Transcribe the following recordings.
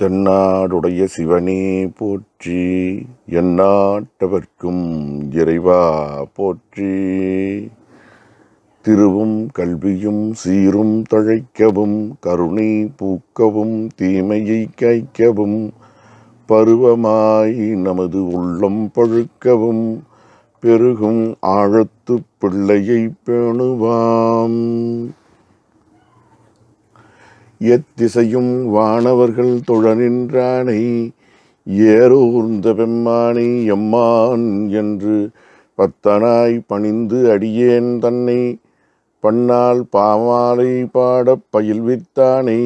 தென்னாடுடைய சிவனே போற்றி, எந்நாட்டவர்க்கும் இறைவா போற்றி. திருவும் கல்வியும் சீரும் தழைக்கவும், கருணை பூக்கவும், தீமையை காய்க்கவும், பருவமாய் நமது உள்ளம் பழுக்கவும், பெருகும் ஆழத்து பிள்ளையை பேணுவாம். எத்திசையும் வானவர்கள் தொழ நின்றானை, ஏறூர்ந்த பெம்மானை எம்மான் என்று பத்தனாய் பணிந்து அடியேன் தன்னை பன்னால் பாமாலை பாடப் பயில்வித்தானை,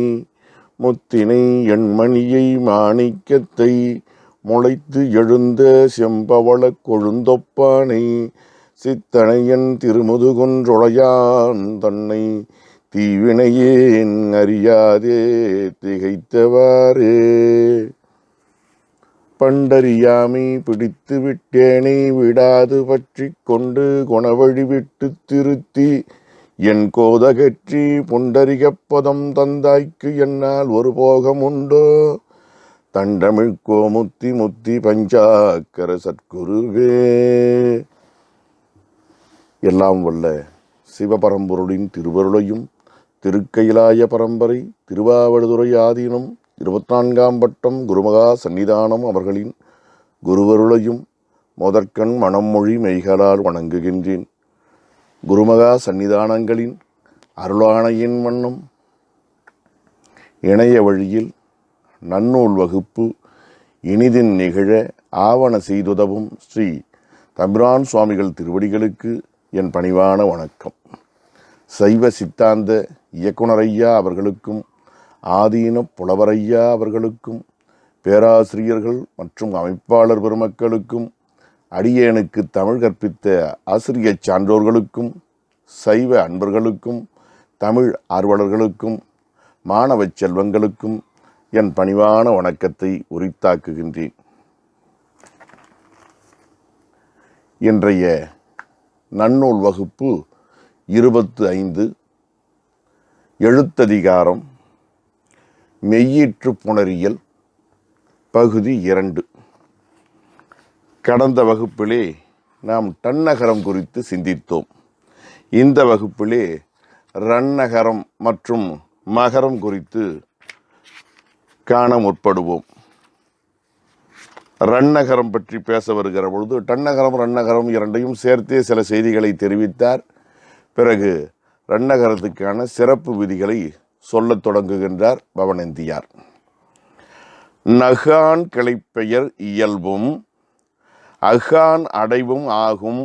முத்தினை எண்மணியை மாணிக்கத்தை முளைத்து எழுந்த செம்பவளக் கொழுந்தொப்பானை, சித்தனையன் திருமுதுகுன்றொழையான் தன்னை தீவினையேன் அறியாதே திகைத்தவாறே. பண்டறியாமை பிடித்து விட்டேனை விடாது பற்றி கொண்டு குணவழி விட்டு திருத்தி, என் கோதகற்றி புண்டரிகப்பதம் தந்தாய்க்கு என்னால் ஒரு போகம் உண்டோ, தண்டமிழ்கோ முத்தி முத்தி பஞ்சாக்கர சற்குருவே. எல்லாம் வல்ல சிவபரம்பொருளின் திருவருளையும் திருக்கயிலாய பரம்பரை திருவாவடுதுறை ஆதீனம் 24ஆம் பட்டம் குருமகா சன்னிதானம் அவர்களின் குருவருளையும் முதற்கண் மனமொழி மெய்களால் வணங்குகின்றேன். குருமகா சன்னிதானங்களின் அருளாணையின் வண்ணம் இணைய வழியில் நன்னூல் வகுப்பு இனிதின் நிகழ ஆவண செய்துதவும் ஸ்ரீ தம்பிரான் சுவாமிகள் திருவடிகளுக்கு என் பணிவான வணக்கம். சைவ சித்தாந்த இயக்குனரையா அவர்களுக்கும் ஆதீன புலவரையா அவர்களுக்கும் பேராசிரியர்கள் மற்றும் அமைப்பாளர் பெருமக்களுக்கும் அடியேனுக்கு தமிழ் கற்பித்த ஆசிரிய சான்றோர்களுக்கும் சைவ அன்பர்களுக்கும் தமிழ் ஆர்வலர்களுக்கும் மாணவ செல்வங்களுக்கும் என் பணிவான வணக்கத்தை உரித்தாக்குகின்றேன். இன்றைய நன்னூல் வகுப்பு 25 எழுத்ததிகாரம் மெய்யீற்று புணரியல் பகுதி 2. கடந்த வகுப்பிலே நாம் டன்னகரம் குறித்து சிந்தித்தோம். இந்த வகுப்பிலே ரன்னகரம் மற்றும் மகரம் குறித்து காண முற்படுவோம். ரன்னகரம் பற்றி பேச வருகிற பொழுது டன்னகரம் ரன்னகரம் இரண்டையும் சேர்த்தே சில செய்திகளை தெரிவித்தார். பிறகு ரன்னகரத்துக்கான சிறப்பு விதிகளை சொல்லத் தொடங்குகின்றார் பவனந்தியார். நகான் கிளைப்பெயர் இயல்பும் அகான் அடைவும் ஆகும்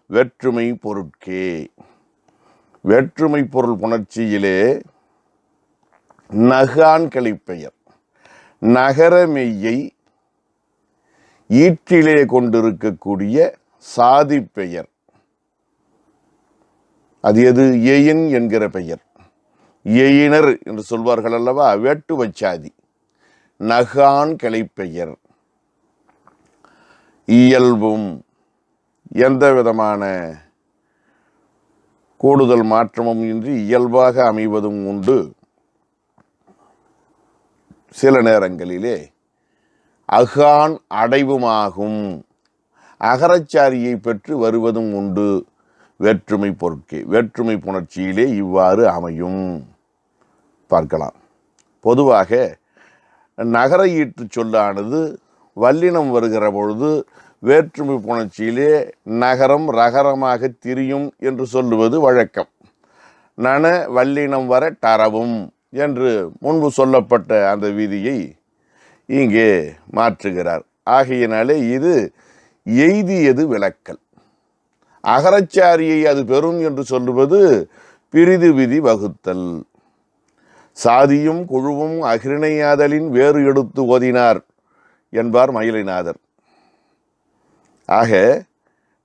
வேற்றுமை பொருட்கே. வேற்றுமை பொருள் புணர்ச்சியிலே நகான் கிளைப்பெயர் நகர மெய்யை ஈற்றிலே கொண்டிருக்கக்கூடிய சாதி பெயர். அது எது? எயின் என்கிற பெயர். எயினர் என்று சொல்வார்கள் அல்லவா, வேட்டுவ சாதி. நகான் கிளைப்பெயர் இயல்பும் எந்த விதமான கூடுதல் மாற்றமும் இன்றி இயல்பாக அமைவதும் உண்டு. சில நேரங்களிலே அகான் அடைவுமாகும் அகரச்சாரியை பெற்று வருவதும் உண்டு. வேற்றுமை பொருட்கே வேற்றுமை புணர்ச்சியிலே இவ்வாறு அமையும். பார்க்கலாம். பொதுவாக நகர ஈற்று சொல்லானது வல்லினம் வருகிற பொழுது வேற்றுமை புணர்ச்சியிலே நகரம் ரகரமாக திரியும் என்று சொல்லுவது வழக்கம். நன வல்லினம் வர டரவும் என்று முன்பு சொல்லப்பட்ட அந்த விதியை இங்கே மாற்றுகிறார். ஆகையினாலே இது எய்தியது விளக்கல். அகரச்சாரியை அது பெறும் என்று சொல்லுவது பிரிது விதி வகுத்தல். சாதியும் குழுவும் அகிரிணையாதலின் வேறு எடுத்து ஓதினார் என்பார் மயிலைநாதர். ஆக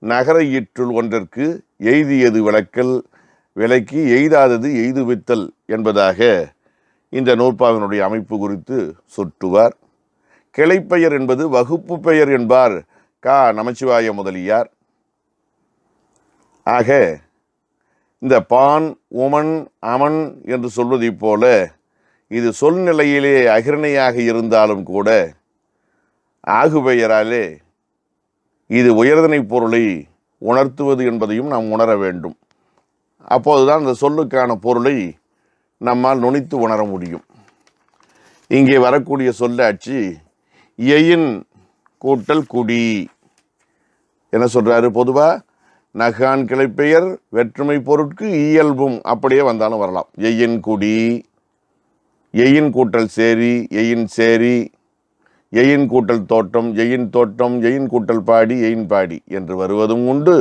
நகர ஈற்றுள் ஒன்றிற்கு எய்தியது விளக்கல், விலக்கி எய்தாதது எய்துவித்தல் என்பதாக இந்த நூற்பாவினுடைய அமைப்பு குறித்து சுட்டுவார். கிளைப்பெயர் என்பது வகுப்பு பெயர் என்பார் கா நமச்சிவாய முதலியார். ஆக இந்த பான் உமன் அமன் என்று சொல்வதைப் போல இது சொல்நிலையிலே அகிர்ணையாக இருந்தாலும் கூட ஆகுபெயராலே இது உயர்தனை பொருளை உணர்த்துவது என்பதையும் நாம் உணர வேண்டும். அப்போதுதான் அந்த சொல்லுக்கான பொருளை நம்மால் நுனித்து உணர முடியும். இங்கே வரக்கூடிய சொல்லாட்சி எயின் கூட்டல் குடி. என்ன சொல்றாரு? பொதுவா நகான் கிளைப்பெயர் வெற்றுமை பொருட்கு இயல்பும் அப்படியே வந்தாலும் வரலாம். எயின் குடி, எயின் கூட்டல் சேரி, எயின் சேரி, எயின் கூட்டல் தோட்டம், எயின் தோட்டம், எயின் கூட்டல் பாடி, எயின் பாடி என்று வருவதும் உண்டு.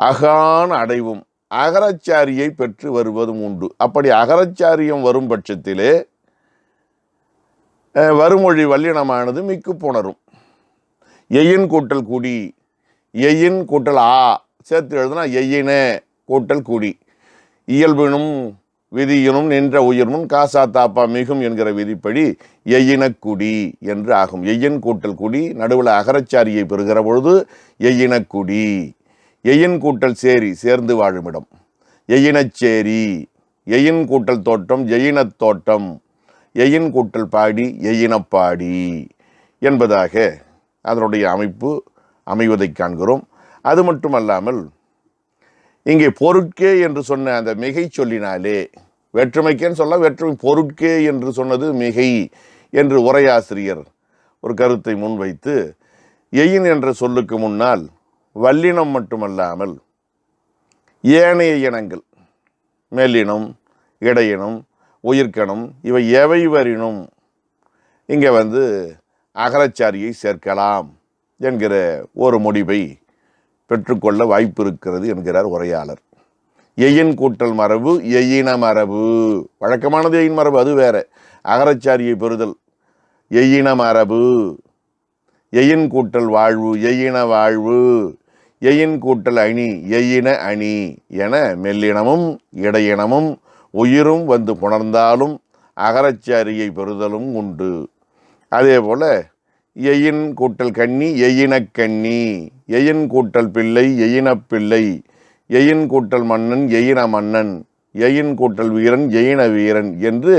அகான் அடைவும் அகரச்சாரியை பெற்று வருவதும் உண்டு. அப்படி அகரச்சாரியம் வரும் பட்சத்திலே வருமொழி வல்லினமானது மிக்கு புணரும். எயின் கூட்டல் குடி, எயின் கூட்டல் ஆ சேர்த்து எழுதுனா எயின கூட்டல் குடி. இயல்பினும் விதியினும் நின்ற உயிர்மும் காசா தாப்பா மிகும் என்கிற விதிப்படி எயினக்குடி என்று ஆகும். எயின் கூட்டல் குடி நடுவில் அகரச்சாரியை பெறுகிற பொழுது எயினக்குடி. எயின் கூட்டல் சேரி சேர்ந்து வாழுமிடம், எயினச்சேரி. எயின் கூட்டல் தோட்டம், எயினத் தோட்டம். எயின் கூட்டல் பாடி, எயினப்பாடி என்பதாக அதனுடைய அமைப்பு அமைவதை காண்கிறோம். அது மட்டுமல்லாமல் இங்கே பொருட்கே என்று சொன்ன அந்த மிகை சொல்லினாலே, வேற்றுமைக்கேன்னு சொல்ல வேற்றுமை பொருட்கே என்று சொன்னது மிகை என்று உரையாசிரியர் ஒரு கருத்தை முன்வைத்து, எயின் என்ற சொல்லுக்கு முன்னால் வல்லினம் மட்டுமல்லாமல் ஏனைய இனங்கள் மெல்லினம், இடையினம், உயிர்க்கணம் இவை எவை வரினும் இங்கே அகரச்சாரியை சேர்க்கலாம் என்கிற ஒரு முடிவை பெற்றுக்கொள்ள வாய்ப்பு இருக்கிறது என்கிறார் உரையாளர். எயின் கூட்டல் மரபு எயின மரபு, வழக்கமானது எயின் மரபு, அது வேற. அகரச்சாரியை பெறுதல் எயின மரபு. எயின் கூட்டல் வாழ்வு எயின வாழ்வு. எயின் கூட்டல் அணி எயின அணி என மெல்லினமும் இடையினமும் உயிரும் புணர்ந்தாலும் அகரச்சாரியை பெறுதலும் உண்டு. அதே போல எயின் கூட்டல் கண்ணி எயினக்கண்ணி, எயின் கூட்டல் பிள்ளை எயினப்பிள்ளை, எயின் கூட்டல் மன்னன் எயின மன்னன், எயின் கூட்டல் வீரன் எயின வீரன் என்று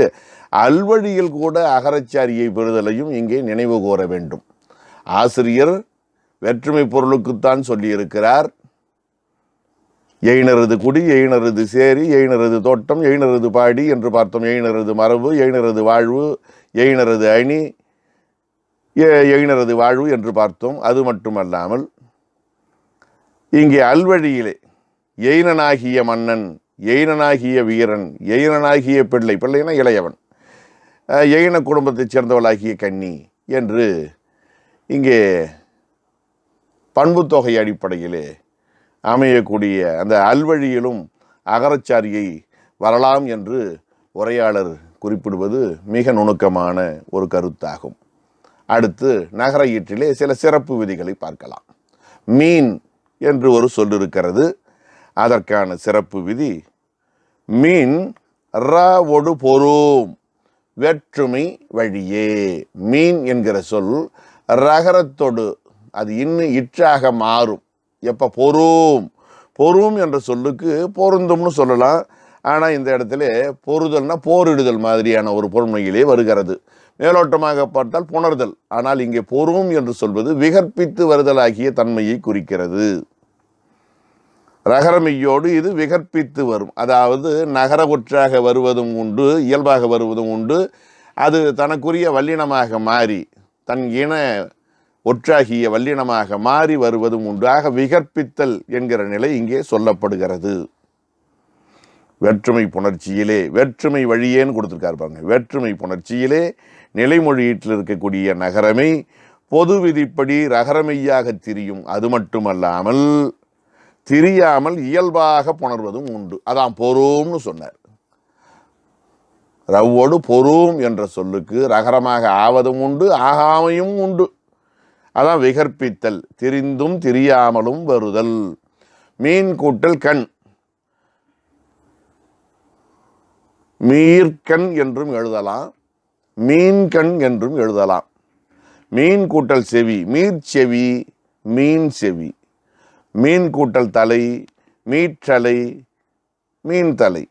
அல்வழியில் கூட அகரச்சாரியை பெறுதலையும் இங்கே நினைவு கூற வேண்டும். ஆசிரியர் வேற்றுமை பொருளுக்குத்தான் சொல்லியிருக்கிறார். எயினரது குடி, எயினரது சேரி, எயினரது தோட்டம், எயினரது பாடி என்று பார்த்தோம். எயினரது மரபு, எயினரது வாழ்வு, எயினரது அணி, எயினரது வாழ்வு என்று பார்த்தோம். அது மட்டுமல்லாமல் இங்கே அல்வழியிலே எயினனாகிய மன்னன், எயினனாகிய வீரன், எயினனாகிய பிள்ளை, பிள்ளைனா இளையவன், எயின குடும்பத்தைச் சேர்ந்தவளாகிய கன்னி என்று இங்கே பண்புத்தொகை அடிப்படையிலே அமையக்கூடிய அந்த அல்வழியிலும் அகரச்சாரியை வரலாம் என்று உரையாளர் குறிப்பிடுவது மிக நுணுக்கமான ஒரு கருத்தாகும். அடுத்து நகர ஈற்றிலே சில சிறப்பு விதிகளை பார்க்கலாம். மீன் என்று ஒரு சொல் இருக்கிறது. அதற்கான சிறப்பு விதி, மீன் ஒடு பொறும் வேற்றுமை வழியே. மீன் என்கிற சொல் ரகரத்தொடு அது இன்னும் இற்றாக மாறும். எப்போ? பொறும். பொறும் என்ற சொல்லுக்கு பொருந்தும்னு சொல்லலாம். ஆனால் இந்த இடத்துல பொறுதல்னா போரிடுதல் மாதிரியான ஒரு பொருண்மையிலே வருகிறது. மேலோட்டமாக பார்த்தால் புணர்தல். ஆனால் இங்கே பொறும் என்று சொல்வது விகற்பித்து வருதல் ஆகிய தன்மையை குறிக்கிறது. ரகரமையோடு இது விகற்பித்து வரும். அதாவது நகர ஒற்றாக வருவதும் உண்டு, இயல்பாக வருவதும் உண்டு. அது தனக்குரிய வல்லினமாக மாறி தன் இன ஒற்றாகிய வல்லினமாக மாறி வருவதும் உண்டு. ஆக விகற்பித்தல் என்கிற நிலை இங்கே சொல்லப்படுகிறது. வேற்றுமை புணர்ச்சியிலே, வேற்றுமை வழியேன்னு கொடுத்துருக்காரு பாருங்க. வேற்றுமை புணர்ச்சியிலே நிலைமொழியீட்டில் இருக்கக்கூடிய நகரமை பொது விதிப்படி ரகரமையாக திரியும். அது மட்டுமல்லாமல் திரியாமல் இயல்பாக புணர்வதும் உண்டு. அதான் பொறும்னு சொன்னார். ரவ்வோடு பொறும் என்ற சொல்லுக்கு ரகரமாக ஆவதும் உண்டு, ஆகாமையும் உண்டு. அதான் விகற்பித்தல், திரிந்தும் திரியாமலும் வருதல். மீன் கூட்டல் கண், மீர்கண் என்றும் எழுதலாம், மீன்கண் என்றும் எழுதலாம். மீன் கூட்டல் செவி, மீர்ச்செவி, மீன் செவி. மீன் கூட்டல் தலை, மீற்றலை, மீன் தலை.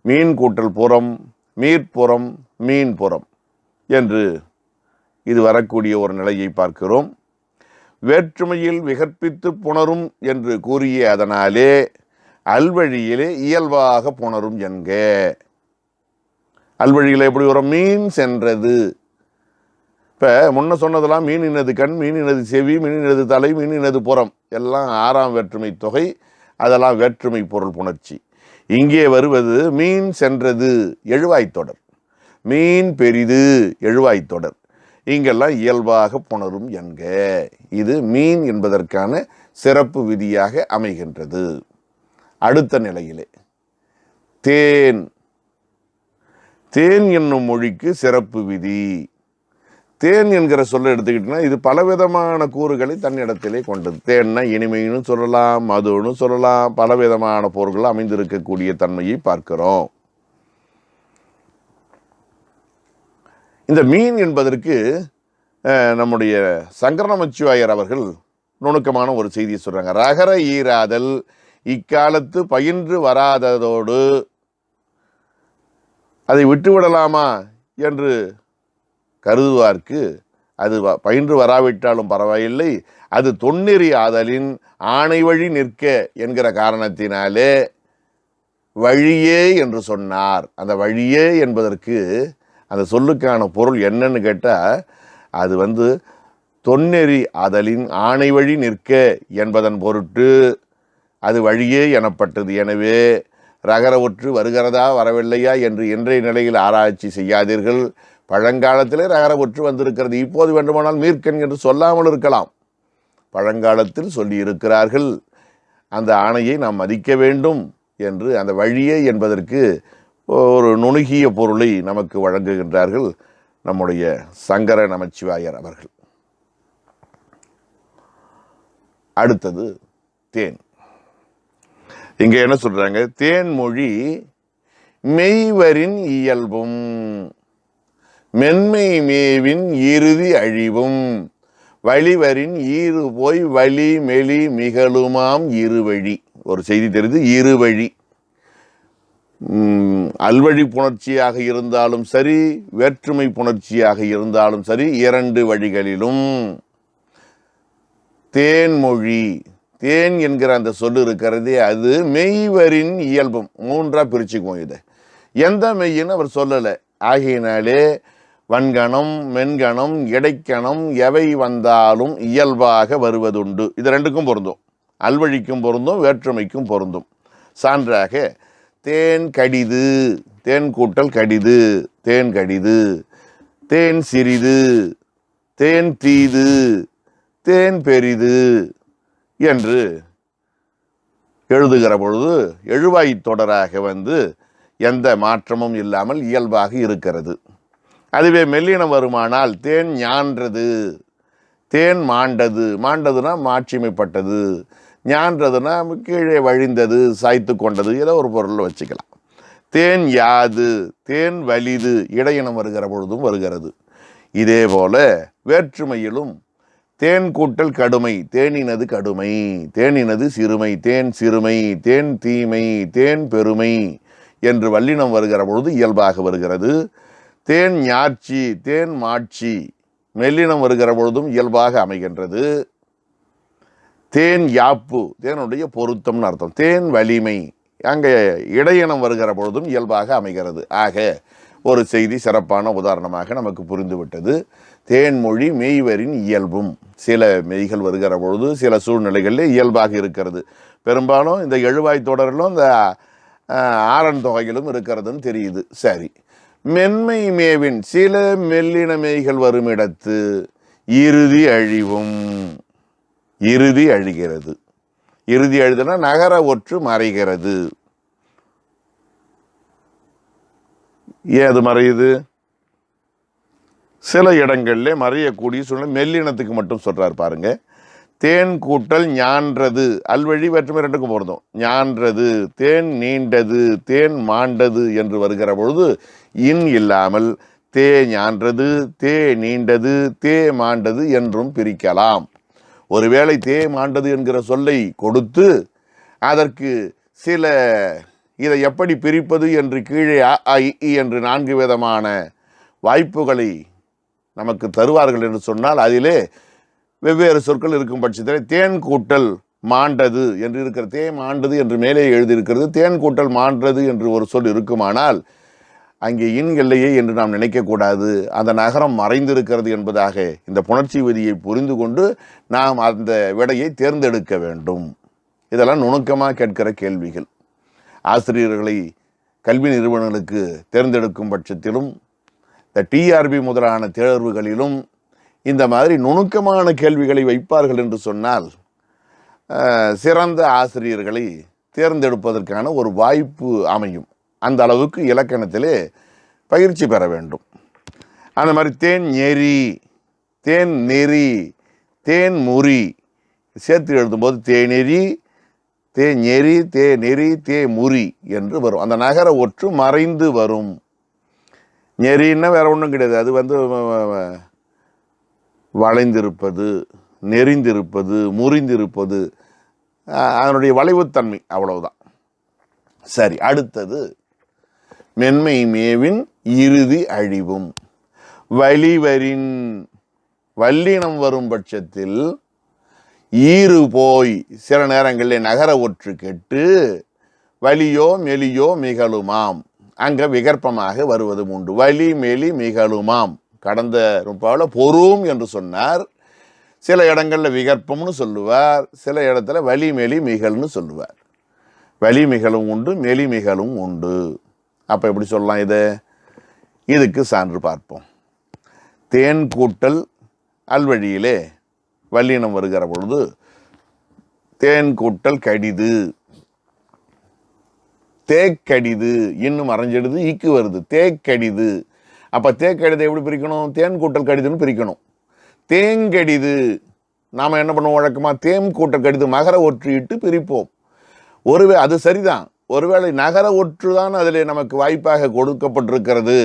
மீன் கூட்டல் புறம், மீட்புறம் மீன்புறம் என்று இது வரக்கூடிய ஒரு நிலையை பார்க்கிறோம். வேற்றுமையில் விகற்பித்து புணரும் என்று கூறிய அதனாலே அல்வழியிலே இயல்பாக புணரும் என்க. அல்வழியில் எப்படி வரும்? மீன் சென்றது. இப்போ முன்ன சொன்னதெல்லாம் மீனினது கண், மீனினது செவி, மீனினது தலை, மீனினது புறம் எல்லாம் 6ஆம் வேற்றுமை தொகை. அதெல்லாம் வேற்றுமை பொருள் புணர்ச்சி. இங்கே வருவது மீன் சென்றது எழுவாய்த்தொடர், மீன் பெரிது எழுவாய்த்தொடர். இங்கெல்லாம் இயல்பாக புணரும் என்க. இது மீன் என்பதற்கான சிறப்பு விதியாக அமைகின்றது. அடுத்த நிலையிலே தேன். தேன் என்னும் மொழிக்கு சிறப்பு விதி. தேன் என்கிற சொல்ல எடுத்துக்கிட்டோம்னா இது பலவிதமான கூறுகளை தன்னிடத்திலே கொண்டது. தேன்னா இனிமைன்னு சொல்லலாம், மதுன்னு சொல்லலாம், பலவிதமான பொருட்கள் அமைந்திருக்கக்கூடிய தன்மையை பார்க்கிறோம். இந்த மீன் என்பதற்கு நம்முடைய சங்கர நமச்சிவாயர் அவர்கள் நுணுக்கமான ஒரு செய்தியை சொல்றாங்க. ரகர ஈராதல் இக்காலத்து பயின்று வராததோடு அதை விட்டுவிடலாமா என்று கருதுவார்க்கு அது பயின்று வராவிட்டாலும் பரவாயில்லை, அது தொன்னெறி ஆதலின் ஆணை வழி நிற்க என்கிற காரணத்தினாலே வழியே என்று சொன்னார். அந்த வழியே என்பதற்கு அந்த சொல்லுக்கான பொருள் என்னன்னு கேட்டால், அது தொன்னெறி ஆதலின் ஆணை வழி நிற்க என்பதன் பொருட்டு அது வழியே எனப்பட்டது. எனவே ரகர ஒற்று வருகிறதா வரவில்லையா என்று இன்றைய நிலையில் ஆராய்ச்சி செய்யாதீர்கள். பழங்காலத்திலே ரகர ஒற்று வந்திருக்கிறது. இப்போது வேண்டுமானால் மீர்க்கன் என்று சொல்லாமல் இருக்கலாம். பழங்காலத்தில் சொல்லி இருக்கிறார்கள். அந்த ஆணையை நாம் மதிக்க வேண்டும் என்று அந்த வழியே என்பதற்கு ஒரு நுணுகிய பொருளை நமக்கு வழங்குகின்றார்கள் நம்முடைய சங்கர நமச்சிவாயர் அவர்கள். அடுத்தது தேன். இங்க என்ன சொல்றாங்க? தேன்மொழி மெய்வரின் இயல்பும் மென்மை மேவின் இறுதி அழிவும் வழிவரின் ஈறு போய் வழி மெலி மிகழுமாம் இருவழி. ஒரு செய்தி தெரிந்து இருவழி. அல்வழி புணர்ச்சியாக இருந்தாலும் சரி, வேற்றுமை புணர்ச்சியாக இருந்தாலும் சரி, 2 வழிகளிலும் தேன்மொழி, தேன் என்கிற அந்த சொல்லு இருக்கிறதே அது மெய்வரின் இயல்பும். 3ஆ பிரிச்சுக்குவோம். இதை எந்த மெய்யின்னு அவர் சொல்லலை. ஆகையினாலே வன்கணம் மென்கணம் இடைக்கணம் எவை வந்தாலும் இயல்பாக வருவதுண்டு. இது 2க்கும் பொருந்தும். அல்வழிக்கும் பொருந்தும், வேற்றுமைக்கும் பொருந்தும். சான்றாக தேன் கடிது, தேன் கூட்டல் கடிது, தேன் கடிது, தேன் சிறிது, தேன் தீது, தேன் பெரிது என்று எழுதுகிற பொழுது எழுவாய் தொடராக எந்த மாற்றமும் இல்லாமல் இயல்பாக இருக்கிறது. அதுவே மெல்லினம் வருமானால் தேன் ஞான்றது, தேன் மாண்டது. மாண்டதுன்னா மாட்சிமைப்பட்டது, ஞான்றதுன்னா கீழே வழிந்தது, சாய்த்து கொண்டது, ஏதோ ஒரு பொருளை வச்சுக்கலாம். தேன் யாது, தேன் வலிது இடையினம் வருகிற பொழுதும் வருகிறது. இதே போல வேற்றுமையிலும் தேன் கூட்டல் கடுமை, தேனினது கடுமை, தேனினது சிறுமை, தேன் சிறுமை, தேன் தீமை, தேன் பெருமை என்று வல்லினம் வருகிற பொழுது இயல்பாக வருகிறது. தேன் ஞாட்சி, தேன் மாட்சி மெல்லினம் வருகிற பொழுதும் இயல்பாக அமைகின்றது. தேன் யாப்பு, தேனுடைய பொருத்தம்னு அர்த்தம். தேன் வலிமை அங்கே இடையினம் வருகிற பொழுதும் இயல்பாக அமைகிறது. ஆக ஒரு செய்தி சிறப்பான உதாரணமாக நமக்கு புரிந்துவிட்டது. தேன்மொழி மெய்வரின் இயல்பும். சில மெய்கள் வருகிற பொழுது சில சூழ்நிலைகளில் இயல்பாக இருக்கிறது. பெரும்பாலும் இந்த எழுவாய் தொடரிலும் இந்த ஆறன் தொகையிலும் இருக்கிறதுன்னு தெரியுது. சரி, மென்மை மேவின் சில மெல்லின மெய்கள் வரும் இடத்து இறுதி அழிவும். இறுதி அழிகிறது. இறுதி அழுதுனா நகர ஒற்று மறைகிறது. ஏன் அது மறையுது? சில இடங்கள்ல மறையக்கூடிய சூழ்நிலை மெல்லினத்துக்கு மட்டும் சொல்றாரு பாருங்க. தேன் கூட்டல் ஞான்றது, அல்வழி வேற்றுமை 2க்கும் பொருந்தும். ஞான்றது, தேன் நீண்டது, தேன் மாண்டது என்று வருகிற பொழுது இன் இல்லாமல் தே ஞான்றது, தே நீண்டது, தே மாண்டது என்றும் பிரிக்கலாம். ஒருவேளை தே மாண்டது என்கிற சொல்லை கொடுத்து அதற்கு சில இதை எப்படி பிரிப்பது என்று கீழே அ, ஆ, இ, ஈ என்று 4 விதமான வாய்ப்புகளை நமக்கு தருவார்கள் என்று சொன்னால் அதிலே வெவ்வேறு சொற்கள் இருக்கும் பட்சத்தில் தேன் கூட்டல் மாண்டது என்று இருக்கிறது. தேன் மாண்டது என்று மேலே எழுதியிருக்கிறது. தேன் கூட்டல் மாண்டது என்று ஒரு சொல் இருக்குமானால் அங்கே இன் எல்லையே என்று நாம் நினைக்கக்கூடாது. அந்த நகரம் மறைந்திருக்கிறது என்பதாக இந்த புணர்ச்சி விதியை புரிந்து கொண்டு நாம் அந்த விடையை தேர்ந்தெடுக்க வேண்டும். இதெல்லாம் நுணுக்கமாக கேட்கிற கேள்விகள். ஆசிரியர்களை கல்வி நிறுவனங்களுக்கு தேர்ந்தெடுக்கும் பட்சத்திலும் இந்த டிஆர்பி முதலான தேர்வுகளிலும் இந்த மாதிரி நுணுக்கமான கேள்விகளை வைப்பார்கள் என்று சொன்னால் சிறந்த ஆசிரியர்களை தேர்ந்தெடுப்பதற்கான ஒரு வாய்ப்பு அமையும். அந்த அளவுக்கு இலக்கணத்திலே பயிற்சி பெற வேண்டும். அந்த மாதிரி தேன் நெறி, தேன் நெறி, தேன் முறி சேர்த்து எழுதும்போது தேநெறி, தே நெறி, தே நெறி, தே முறி என்று வரும். அந்த நகர ஒற்று மறைந்து வரும். நெறின்னா வேற ஒன்றும் கிடையாது. அது வளைந்திருப்பது, நெறிந்திருப்பது, முறிந்திருப்பது, அதனுடைய வளைவுத்தன்மை, அவ்வளவுதான். சரி, அடுத்தது மென்மை மேவின் இறுதி அழிவும். வலிவரின் வல்லினம் வரும் பட்சத்தில் ஈறு போய் சில நேரங்களில் நகர ஒற்று கெட்டு வலியோ மெலியோ மிகழுமாம், அங்க விகற்பமாக வருவதும் உண்டு. வலி மெலி மிகழுமாம். கடந்த ரொம்ப பொறும் என்று சொன்னார். சில இடங்களில் விகற்பம்னு சொல்லுவார், சில இடத்துல வலி மெலி மிகல்னு சொல்லுவார். வலி மிகலும் உண்டு, மெலி மிகலும் உண்டு. அப்போ எப்படி சொல்லலாம்? இதுக்கு சான்று பார்ப்போம். தேன் கூட்டல் அல்வழியிலே வல்லினம் வருகிற பொழுது தேன் கூட்டல் கடிது, தேக்கடிது, இன்னும் மறைஞ்சிடுது, ஈக்கு வருது, தேக்கடிது. அப்போ தேக்கடிதை எப்படி பிரிக்கணும்? தேன் கூட்டல் கடிதுன்னு பிரிக்கணும். தேங்கடிது நாம் என்ன பண்ணுவோம் வழக்கமாக? தேம் கூட்டல் கடிது மகர ஒற்றிட்டு பிரிப்போம். அது சரிதான். ஒருவேளை நகர ஒற்று தான் அதில் நமக்கு வாய்ப்பாக கொடுக்கப்பட்டிருக்கிறது.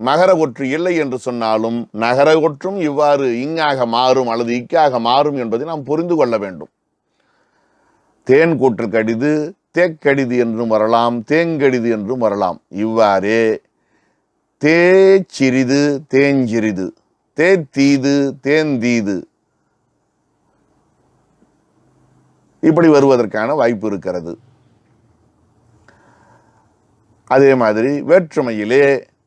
மகர ஒற்று இல்லை என்று சொன்னாலும் நகர ஒற்றும் இவ்வாறு இங்காக மாறும் அல்லது இக்காக மாறும் என்பதை நாம் புரிந்து கொள்ள வேண்டும். தேன் கூட்டல் கடிது தேக்கடிது என்றும் வரலாம், தேங்கடிது என்றும் வரலாம். இவ்வாறே தேச்சிறிது தேஞ்சிறிது, தேத்தீது தேந்தீது இப்படி வருவதற்கான வாய்ப்பு இருக்கிறது. அதே மாதிரி வேற்றுமையிலே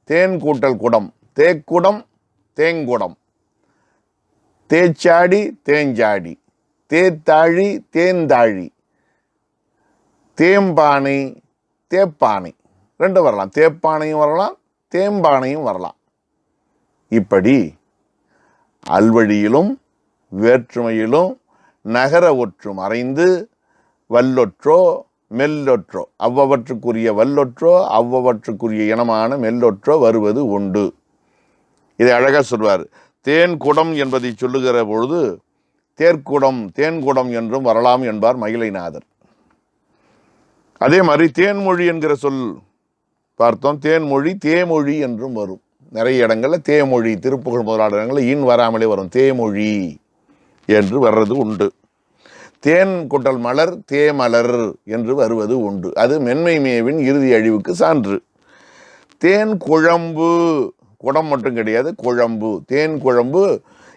தேன் கூட்டல் குடம், தேக்குடம் தேங்குடம், தேச்சாடி தேஞ்சாடி, தேத்தாழி தேந்தாழி, தேம்பானை தேப்பானை, ரெண்டு வரலாம். தேப்பானையும் வரலாம், தேம்பானையும் வரலாம். இப்படி அல்வழியிலும் வேற்றுமையிலும் நகர ஒற்று மறைந்து வல்லொற்றோ மெல்லொற்றோ, அவ்வவற்றுக்குரிய வல்லொற்றோ அவ்வவற்றுக்குரிய இனமான மெல்லொற்றோ வருவது உண்டு. இதை அழகா சொல்வார். தேன் குடம் என்பதை சொல்லுகிற பொழுது தேர்க்குடம் தேன்குடம் என்றும் வரலாம் என்பார் மயிலைநாதர். அதே மாதிரி தேன்மொழி என்கிற சொல் பார்த்தோம். தேன்மொழி தேமொழி என்றும் வரும். நிறைய இடங்களில் தேமொழி, திருப்புகழ் முதலான இடங்களில் இன் வராமலே வரும், தேமொழி என்று வர்றது உண்டு. தேன் குட்டல் மலர் தேமலர் என்று வருவது உண்டு. அது மென்மை மேவின் இறுதி அழிவுக்கு சான்று. தேன் குழம்பு, குடம் மட்டும் கிடையாது, குழம்பு. தேன் குழம்பு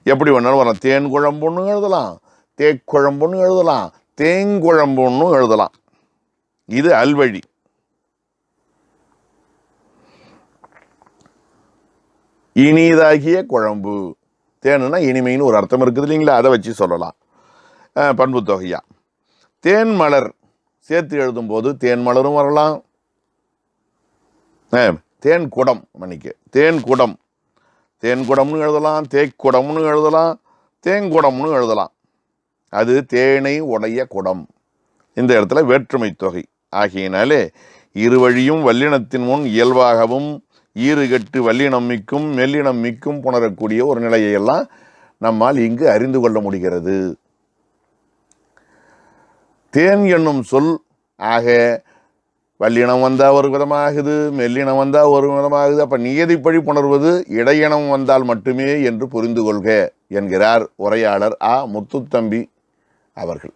எப்படி வேணாலும் வரலாம். தேன் குழம்புன்னு எழுதலாம், தேக்குழம்புன்னு எழுதலாம், தேங்குழம்புன்னு எழுதலாம். இது அல்வழி. இனிதாகிய குழம்பு, தேனுன்னா இனிமைன்னு ஒரு அர்த்தம் இருக்குது இல்லைங்களா, அதை வச்சு சொல்லலாம் பண்பு தொகையா. தேன் மலர் சேர்த்து எழுதும் போது தேன் மலரும் வரலாம். தேன் குடம், மன்னிக்க, தேன் குடம், தேன் குடம்னு எழுதலாம், தேக்குடம்னு எழுதலாம், தேங்குடம்னு எழுதலாம். அது தேனை உடைய குடம். இந்த இடத்துல வேற்றுமை தொகை ஆகியனாலே இருவழியும் வல்லினத்தின் முன் இயல்பாகவும் ஈறுகட்டு வல்லினம் மிக்கும் மெல்லினம் மிக்கும் புணரக்கூடிய ஒரு நிலையெல்லாம் நம்மால் இங்கு அறிந்து கொள்ள முடிகிறது. தேன் என்னும் சொல் ஆக வல்லினம் வந்தால் ஒரு விதமாகுது, மெல்லினம் வந்தால் ஒரு விதமாகுது. அப்போ நியதிப்படி புணர்வது இடையினம் வந்தால் மட்டுமே என்று புரிந்து கொள்க என்கிறார் உரையாளர் ஆ. முத்துத்தம்பி அவர்கள்.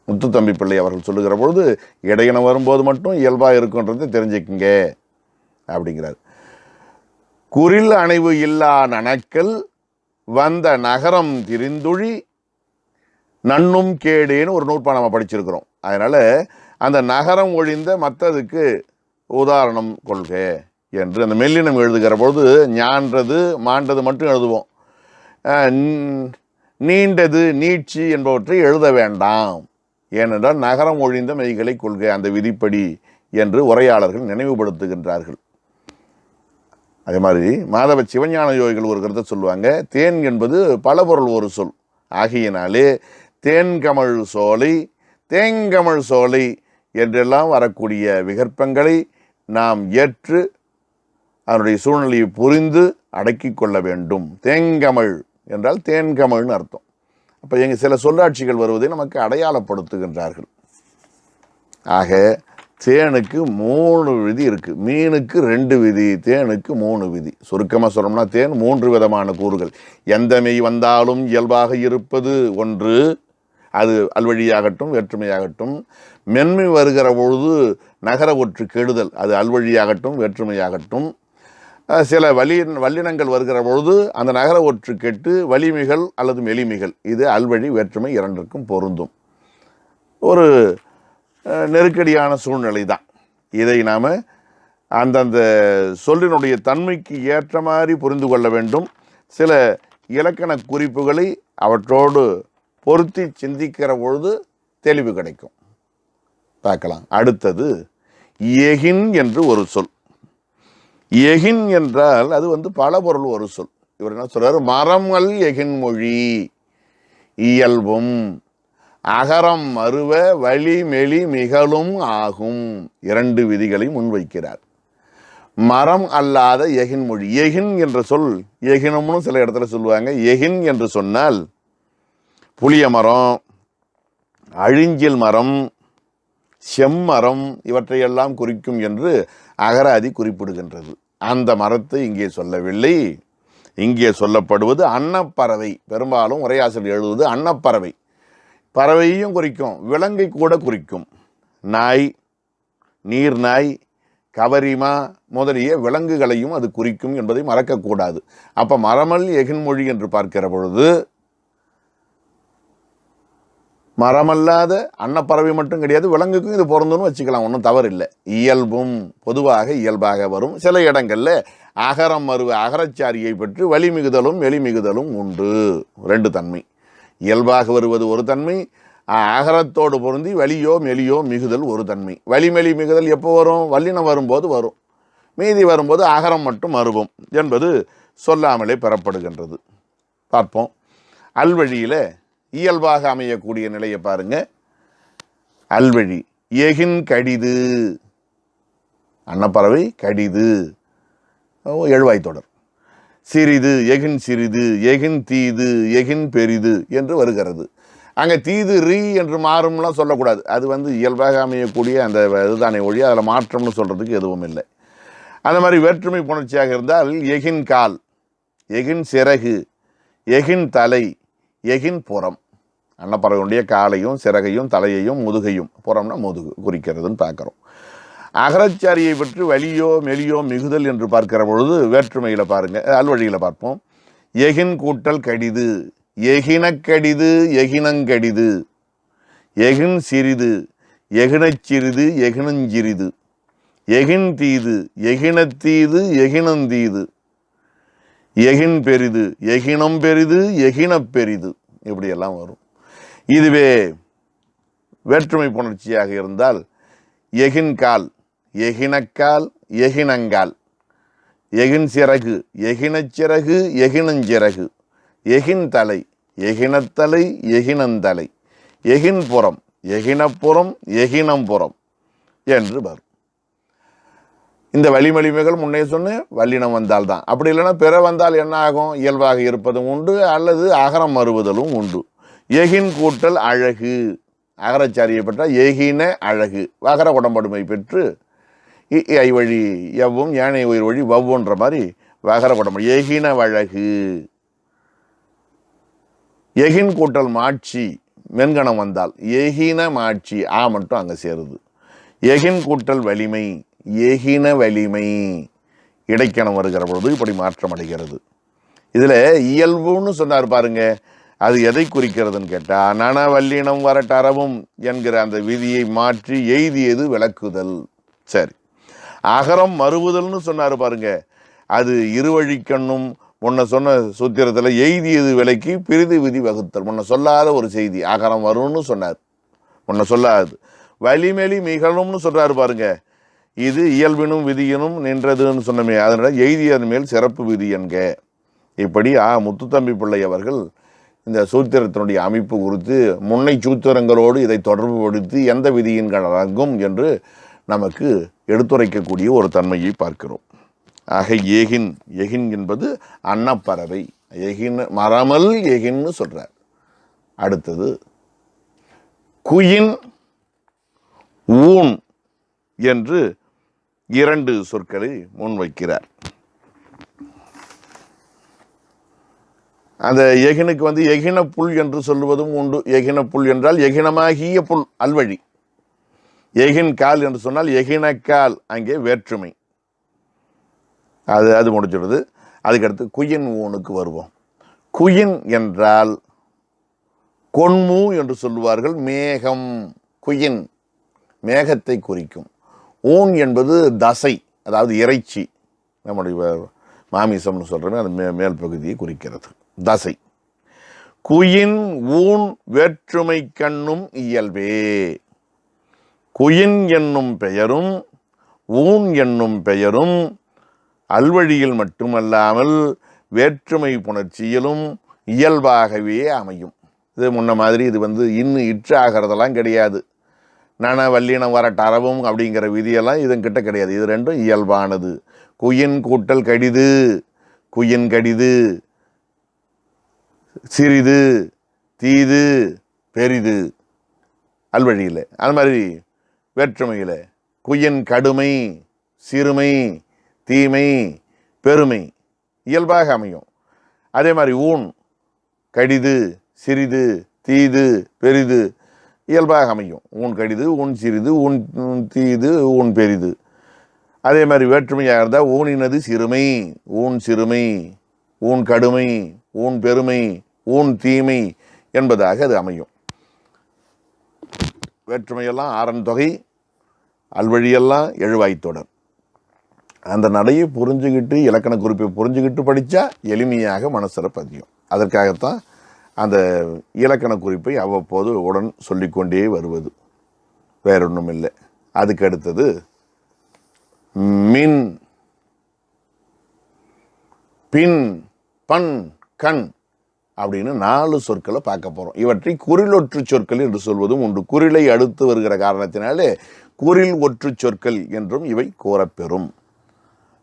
முத்துத்தம்பி பிள்ளை அவர்கள் சொல்லுகிற பொழுது இடையினம் வரும்போது மட்டும் இயல்பாக இருக்குன்றதை தெரிஞ்சுக்குங்க அப்படிங்கிறார். குறில் அணைவு இல்லா நனக்கல் வந்த நகரம் திரிந்துழி நன்னும் கேடேன்னு ஒரு நூற்பா நம்ம படிச்சிருக்கிறோம். அதனால் அந்த நகரம் ஒழிந்த மற்றதுக்கு உதாரணம் கொள்க என்று அந்த மெல்லினம் எழுதுகிற பொழுது ஞான்றது மாண்டது மட்டும் எழுதுவோம். நீண்டது நீட்சி என்பவற்றை எழுத வேண்டாம். ஏனென்றால் நகரம் ஒழிந்த மெய்களை கொள்க அந்த விதிப்படி என்று உரையாளர்கள் நினைவுபடுத்துகின்றார்கள். அதே மாதிரி மாதவ சிவஞான யோகிகள் ஒரு கருத்தை சொல்லுவாங்க. தேன் என்பது பல பொருள் ஒரு சொல் ஆகியனாலே தேன்கமழ் சோலை தேங்கமழ் சோலை என்றெல்லாம் வரக்கூடிய விகற்பங்களை நாம் ஏற்று அதனுடைய சூழ்நிலையை புரிந்து அடக்கி கொள்ள வேண்டும். தேங்கமழ் என்றால் தேன்கமழ்னு அர்த்தம். அப்போ எங்கள் சில சொல்லாட்சிகள் வருவதை நமக்கு அடையாளப்படுத்துகின்றார்கள். ஆக தேனுக்கு 3 விதி இருக்குது, மீனுக்கு 2 விதி, தேனுக்கு 3 விதி. சுருக்கமாக சொல்லணும்னா தேன் 3 விதமான கூறுகள். எந்த மெய் வந்தாலும் இயல்பாக இருப்பது ஒன்று, அது அல்வழியாகட்டும் வேற்றுமையாகட்டும். மென்மை வருகிற பொழுது நகர ஒற்று கெடுதல், அது அல்வழியாகட்டும் வேற்றுமையாகட்டும். சில வல்லினங்கள் வருகிற பொழுது அந்த நகர ஒற்று கெட்டு வலிமைகள் அல்லது மெலிமைகள், இது அல்வழி வேற்றுமை இரண்டிற்கும் பொருந்தும். ஒரு நெருக்கடியான சூழ்நிலை தான். இதை நாம் அந்தந்த சொல்லினுடைய தன்மைக்கு ஏற்ற மாதிரி புரிந்து கொள்ள வேண்டும். சில இலக்கண குறிப்புகளை அவற்றோடு பொருத்தி சிந்திக்கிற பொழுது தெளிவு கிடைக்கும். பார்க்கலாம். அடுத்தது எகின் என்று ஒரு சொல். எகின் என்றால் அது பல பொருள் ஒரு சொல். இவர் என்ன சொல்றாரு? மரங்கள் எகின் மொழி இயல்பும் அகரம் மறுவ வழி மெலி மிகலும் ஆகும். 2 விதிகளை முன்வைக்கிறார். மரம் அல்லாத எகின் மொழி. எகின் என்ற சொல் எகினும்னு சில இடத்துல சொல்லுவாங்க. எகின் என்று சொன்னால் புளிய மரம், அழிஞ்சில் மரம், செம்மரம் இவற்றையெல்லாம் குறிக்கும் என்று அகராதி குறிப்பிடுகின்றது. அந்த மரத்தை இங்கே சொல்லவில்லை. இங்கே சொல்லப்படுவது அன்னப்பறவை. பெரும்பாலும் உரையாசிரியர் எழுதுவது அன்னப்பறவை. பறவையும் குறிக்கும், விலங்கை கூட குறிக்கும். நாய், நீர்நாய், கவரிமா முதலிய விலங்குகளையும் அது குறிக்கும் என்பதை மறக்கக்கூடாது. அப்போ மரமல் எகின்மொழி என்று பார்க்கிற பொழுது மரமல்லாத அன்னப்பறவை மட்டும் கிடையாது, விலங்குக்கும் இது பொருந்துன்னு வச்சுக்கலாம், ஒன்றும் தவறு இல்லை. இயல்பும் பொதுவாக இயல்பாக வரும். சில இடங்களில் அகரம் மறுவ அகரச்சாரியை பெற்று வலிமிகுதலும் வெளிமிகுதலும் உண்டு. 2 தன்மை. இயல்பாக வருவது ஒரு தன்மை, அகரத்தோடு பொருந்தி வலியோ மெலியோ மிகுதல் ஒரு தன்மை. வலிமெலி மிகுதல் எப்போ வரும்? வல்லினம் வரும்போது வரும். மீதி வரும்போது அகரம் மட்டும் மறுவும் என்பது சொல்லாமலே பெறப்படுகின்றது. பார்ப்போம். அல்வழியில் இயல்பாக அமையக்கூடிய நிலையை பாருங்க. அல்வழி எகின் கடிது, அன்னப்பறவை கடிது, எழுவாய் தொடர். சிறிது எகின் சிறிது, எகின் தீது, எகின் பெரிது என்று வருகிறது. அங்கே தீது ரீ என்று மாறும்லாம் சொல்லக்கூடாது. அது இயல்பாக அமையக்கூடிய அந்த இதுதானே ஒழி, அதில் மாற்றம்னு சொல்கிறதுக்கு எதுவும் இல்லை. அந்த மாதிரி வேற்றுமை புணர்ச்சியாக இருந்தால் எகின் கால், எகின் சிறகு, எகின் தலை, எகின் புறம். அன்னப்பறவையுடைய காலையும் சிறகையும் தலையையும் முதுகையும், புறம்னா முதுகு குறிக்கிறதுன்னு பார்க்குறோம். அகரச்சாரியை பற்றி வலியோ மெலியோ மிகுதல் என்று பார்க்கிற பொழுது வேற்றுமையில் பாருங்க, அல்வழியில் பார்ப்போம். எகின் கூட்டல் கடிது, எகினக்கடிது, எகினங்கடிது, எகின் சிறிது, எகினச்சிறிது, எகினஞ்சிறிது, எகின் தீது, எகினத்தீது, எகினந்தீது, எகின் பெரிது, எகினம் பெரிது, எகினப் பெரிது, இப்படியெல்லாம் வரும். இதுவே வேற்றுமை புணர்ச்சியாக இருந்தால் எகின் கால், எகினக்கால், எகினங்கால், எகின் சிறகு, எகினச்சிறகு, எகினஞ்சிறகு, எகின் தலை, எகினத்தலை, எகினந்தலை, எகின் புறம், எகினப்புறம், எகினம்புறம் என்று வரும். இந்த வலிமலிமைகள் முன்னே சொன்ன வல்லினம் வந்தால் தான். அப்படி இல்லைன்னா பிற வந்தால் என்ன ஆகும்? இயல்பாக இருப்பதும் உண்டு, அல்லது அகரம் மறுவதலும் உண்டு. எகின் கூட்டல் அழகு, அகரச்சாரியை பெற்றால் எகின அழகு, வகர உடம்படுமை பெற்று ஐ வழி எவ்வும் ஏனை உயிர் வழி வவ்வுன்ற மாதிரி வகர உடம்பு எகின வழகு. எகின் கூட்டல் மாட்சி, மென்கணம் வந்தால் எகின மாட்சி ஆ மட்டும் அங்கே சேருது. எகின் கூட்டல் வலிமை, எகின வலிமை இடைக்கணம் வருகிற பொழுது இப்படி மாற்றம் அடைகிறது. இதில் இயல்புன்னு சொன்னார் பாருங்க, அது எதை குறிக்கிறதுன்னு கேட்டால் நன வல்லினம் வரட்டறவும் என்கிற அந்த விதியை மாற்றி எய்தியது விளக்குதல். சரி, அகரம் மறுவுதல்னு சொன்னார் பாருங்க, அது இருவழிக்கண்ணும் முன்ன சொன்ன சூத்திரத்தில் எய்தியது விலைக்கு பிரிது விதி வகுத்தல். முன்ன சொல்லாத ஒரு செய்தி அகரம் வரும்னு சொன்னார், முன்ன சொல்லாது. வலிமெலி மிகழும்னு சொல்றாரு பாருங்க, இது இயல்பினும் விதியினும் நின்றதுன்னு சொன்னமே, அதனால எய்தியதன் மேல் சிறப்பு விதி என்க. இப்படி முத்துத்தம்பி பிள்ளை அவர்கள் இந்த சூத்திரத்தினுடைய அமைப்பு குறித்து முன்னை சூத்திரங்களோடு இதை தொடர்புபடுத்தி எந்த விதியின் அடங்கும் என்று நமக்கு எடுத்துரைக்கக்கூடிய ஒரு தன்மையை பார்க்கிறோம். ஆக எகின், எகின் என்பது அன்னப்பறவை, எகின் மரமல் எகின்னு சொல்றார். அடுத்தது குயின் ஊன் என்று இரண்டு சொற்களை முன்வைக்கிறார். அந்த எகினுக்கு எகின புல் என்று சொல்லுவதும் உண்டு. எகின புல் என்றால் எகினமாகிய புல், அல்வழி. எகின் கால் என்று சொன்னால் எகினக்கால், அங்கே வேற்றுமை. அது முடிச்சிடுது. அதுக்கடுத்து குயின் ஊனுக்கு வருவோம். குயின் என்றால் கொன்மு என்று சொல்லுவார்கள், மேகம். குயின் மேகத்தை குறிக்கும். ஊன் என்பது தசை, அதாவது இறைச்சி, நம்முடைய மாமிசம்னு சொல்கிறோமே, அது மேல் பகுதியை குறிக்கிறது, தசை. குயின் ஊன் வேற்றுமை கண்ணும் இயல்பே. குயின் என்னும் பெயரும் ஊன் என்னும் பெயரும் அல்வழியில் மட்டுமல்லாமல் வேற்றுமை புணர்ச்சியிலும் இயல்பாகவே அமையும். இது முன்ன மாதிரி இது இன்னும் இற்று ஆகிறதெல்லாம் கிடையாது. நன வல்லினம் வரட்டறவும் அப்படிங்கிற விதியெல்லாம் இதன்கிட்ட கிடையாது. இது ரெண்டும் இயல்பானது. குயின் கூட்டல் கடிது, குயின் கடிது, சிறிது, தீது, பெரிது அல்வழியில். அது மாதிரி வேற்றுமையில் குயின் கடுமை, சிறுமை, தீமை, பெருமை இயல்பாக அமையும். அதே மாதிரி ஊன் கடிது, சிறிது, தீது, பெரிது இயல்பாக அமையும். ஊன் கடிது, ஊன் சிறிது, ஊன் தீது, ஊன் பெரிது. அதே மாதிரி வேற்றுமையாக இருந்தால் ஊனினது சிறுமை, ஊன் சிறுமை, ஊன் கடுமை, ஊன் பெருமை, ஊன் தீமை என்பதாக அது அமையும். வேற்றுமையெல்லாம் ஆறன் தொகை, அல்வழியெல்லாம் எழுவாய்த்தொடர். அந்த நடையை புரிஞ்சுக்கிட்டு இலக்கண குறிப்பை புரிஞ்சுக்கிட்டு படித்தா எளிமையாக மனசில் பதியும். அதற்காகத்தான் அந்த இலக்கண குறிப்பை அவ்வப்போது உடன் சொல்லிக்கொண்டே வருவது, வேறொன்றும் இல்லை. அதுக்கு அடுத்தது மின், பின், பண், கண் அப்படின்னு 4 சொற்களை பார்க்க போகிறோம். இவற்றை குறில் ஒற்று சொற்கள் என்று சொல்வதும் உண்டு. குறிலை அடுத்து வருகிற காரணத்தினாலே குறில் ஒற்று சொற்கள் என்றும் இவை கூறப்பெறும்.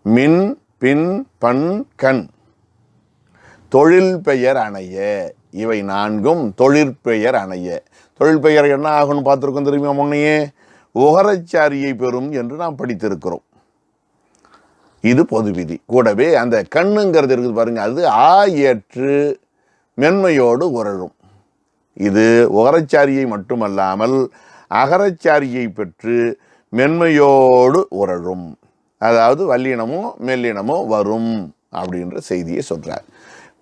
மின், பின், பண், கண். தொழில் பெயர் அணைய, இவை 4ம் தொழிற்பெயர் அணைய. தொழில் பெயர் என்ன ஆகும்னு பார்த்துருக்கோம் தெரியுமா? முன்னையே உகரச்சாரியை பெறும் என்று நாம் படித்திருக்கிறோம். இது பொது விதி. கூடவே அந்த கண்ணுங்கிறது இருக்குது பாருங்க, அது ஆ ஏற்று மென்மையோடு உரழும். இது உகரச்சாரியை மட்டுமல்லாமல் அகரச்சாரியை பெற்று மென்மையோடு உரழும். அதாவது வல்லினமோ மெல்லினமோ வரும் அப்படின்ற செய்தியை சொல்றார்.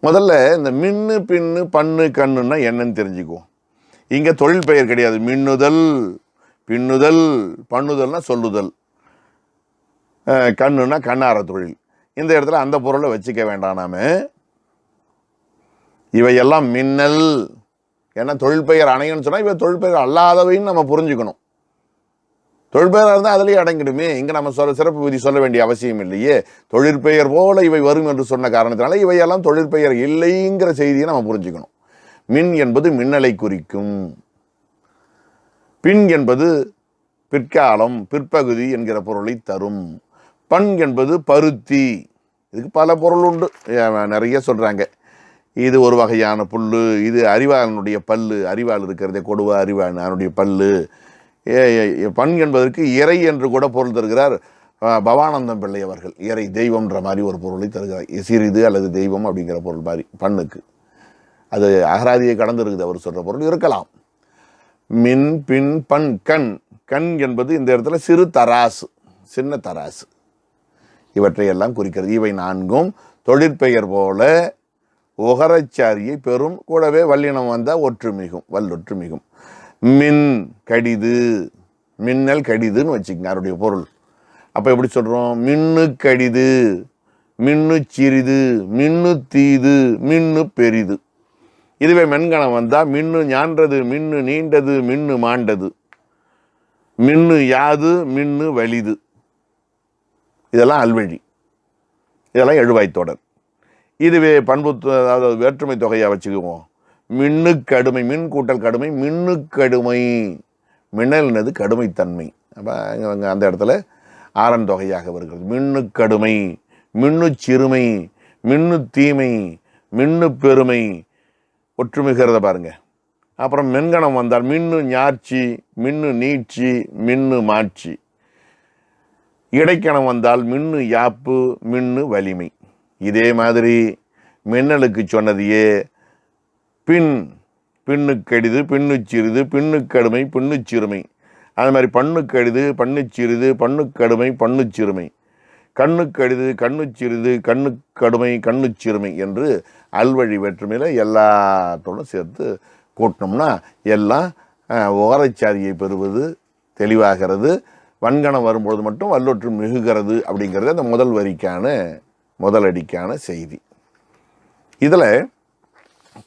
முதல்ல இந்த மின்னு, பின்னு, பண்ணு, கண்ணுன்னா என்னன்னு தெரிஞ்சுக்குவோம். இங்கே தொழில் பெயர் கிடையாது. மின்னுதல், பின்னுதல், பண்ணுதல்னா சொல்லுதல், கண்ணுன்னா கண்ணார தொழில். இந்த இடத்துல அந்த பொருளை வச்சுக்க வேண்டாம். நாம இவையெல்லாம் மின்னல், ஏன்னா தொழில் பெயர் அணையன்னு சொன்னால் இவை தொழில் பெயர் அல்லாதவைன்னு நம்ம புரிஞ்சுக்கணும். தொழிற்பெயராக இருந்தால் அதிலேயே அடங்கிடுமே. இங்கே நம்ம சிறப்பு விதி சொல்ல வேண்டிய அவசியம் இல்லையே. தொழிற்பெயர் போல இவை வரும் என்று சொன்ன காரணத்தினால இவையெல்லாம் தொழிற்பெயர் இல்லைங்கிற செய்தியை நம்ம புரிஞ்சுக்கணும். மின் என்பது மின்னலை குறிக்கும். பின் என்பது பிற்காலம், பிற்பகுதி என்கிற பொருளை தரும். பண் என்பது பருத்தி. இதுக்கு பல பொருள் உண்டு, நிறைய சொல்கிறாங்க. இது ஒரு வகையான புல், இது அறிவாளனுடைய பல்லு, அறிவாள் இருக்கிறதே கொடுவா அறிவாள் அதனுடைய பல்லு. பண் என்பதற்கு இறை என்று கூட பொருள் தருகிறார் பவானந்தம் பிள்ளை அவர்கள். இறை தெய்வம்ன்ற மாதிரி ஒரு பொருளை தருகிறார். சிறிது அல்லது தெய்வம் அப்படிங்கிற பொருள் மாதிரி பண்ணுக்கு. அது அகராதியை கடந்து இருக்குது. அவர் சொல்கிற பொருள் இருக்கலாம். மின் பின் பண் கண். கண் என்பது இந்த இடத்துல சிறு தராசு, சின்ன தராசு. இவற்றையெல்லாம் குறிக்கிறது. இவை நான்கும் தொழிற்பெயர் போல உகரச்சாரியை பெறும். கூடவே வல்லினம் வந்தால் ஒற்றுமிகும், வல்லொற்றுமிகும். மின் கடிது, மின்னல் கடிதுன்னு வச்சுக்கங்க அவருடைய பொருள். அப்போ எப்படி சொல்கிறோம்? மின்னு கடிது, மின்னு சிறிது, மின்னு தீது, மின்னு பெரிது. இதுவே மென்கணம் வந்தால் மின்னு ஞான்றது, மின்னு நீண்டது, மின்னு மாண்டது, மின்னு யாது, மின்னு வலிது. இதெல்லாம் அல்வழி, இதெல்லாம் எழுவாய்த்தொடர். இதுவே பண்பு, அதாவது வேற்றுமை தொகையாக வச்சுக்குவோம். மின்னு கடுமை, மின் கூட்டல் கடுமை, மின்னு கடுமை. மின்னல்னது கடுமைத்தன்மை. அப்போ அந்த இடத்துல ஆரன் தொகையாக வருகிறது. மின்னு கடுமை, மின்னு சிறுமை, மின்னு தீமை, மின்னு பெருமை. ஒற்றுமிகிறத பாருங்க. அப்புறம் மென்கணம் வந்தால் மின்னு ஞாட்சி, மின்னு நீட்சி, மின்னு மாட்சி. இடைக்கணம் வந்தால் மின்னு யாப்பு, மின்னு வலிமை. இதே மாதிரி மின்னலுக்கு சொன்னதையே பின், பின்னு கடிது, பின்னு சிறிது, பின்னு கடுமை, பின்னு சிறுமை. அது மாதிரி பண்ணு கடிது, பண்ணு சிறிது, பண்ணு கடுமை, பண்ணு சிறுமை. கண்ணு கடிது, கண்ணு சிறிது, கண்ணு கடுமை, கண்ணு சிறுமை என்று அல்வழி வேற்றுமையில் எல்லாத்தோடும் சேர்த்து கூட்டினோம்னா எல்லாம் ஓரைச்சாரியை பெறுவது தெளிவாகிறது. வன்கணம் வரும்பொழுது மட்டும் வல்லொற்று மிகுகிறது அப்படிங்கிறது அந்த முதல் வரிக்கான முதலடிக்கான செய்தி. இதில்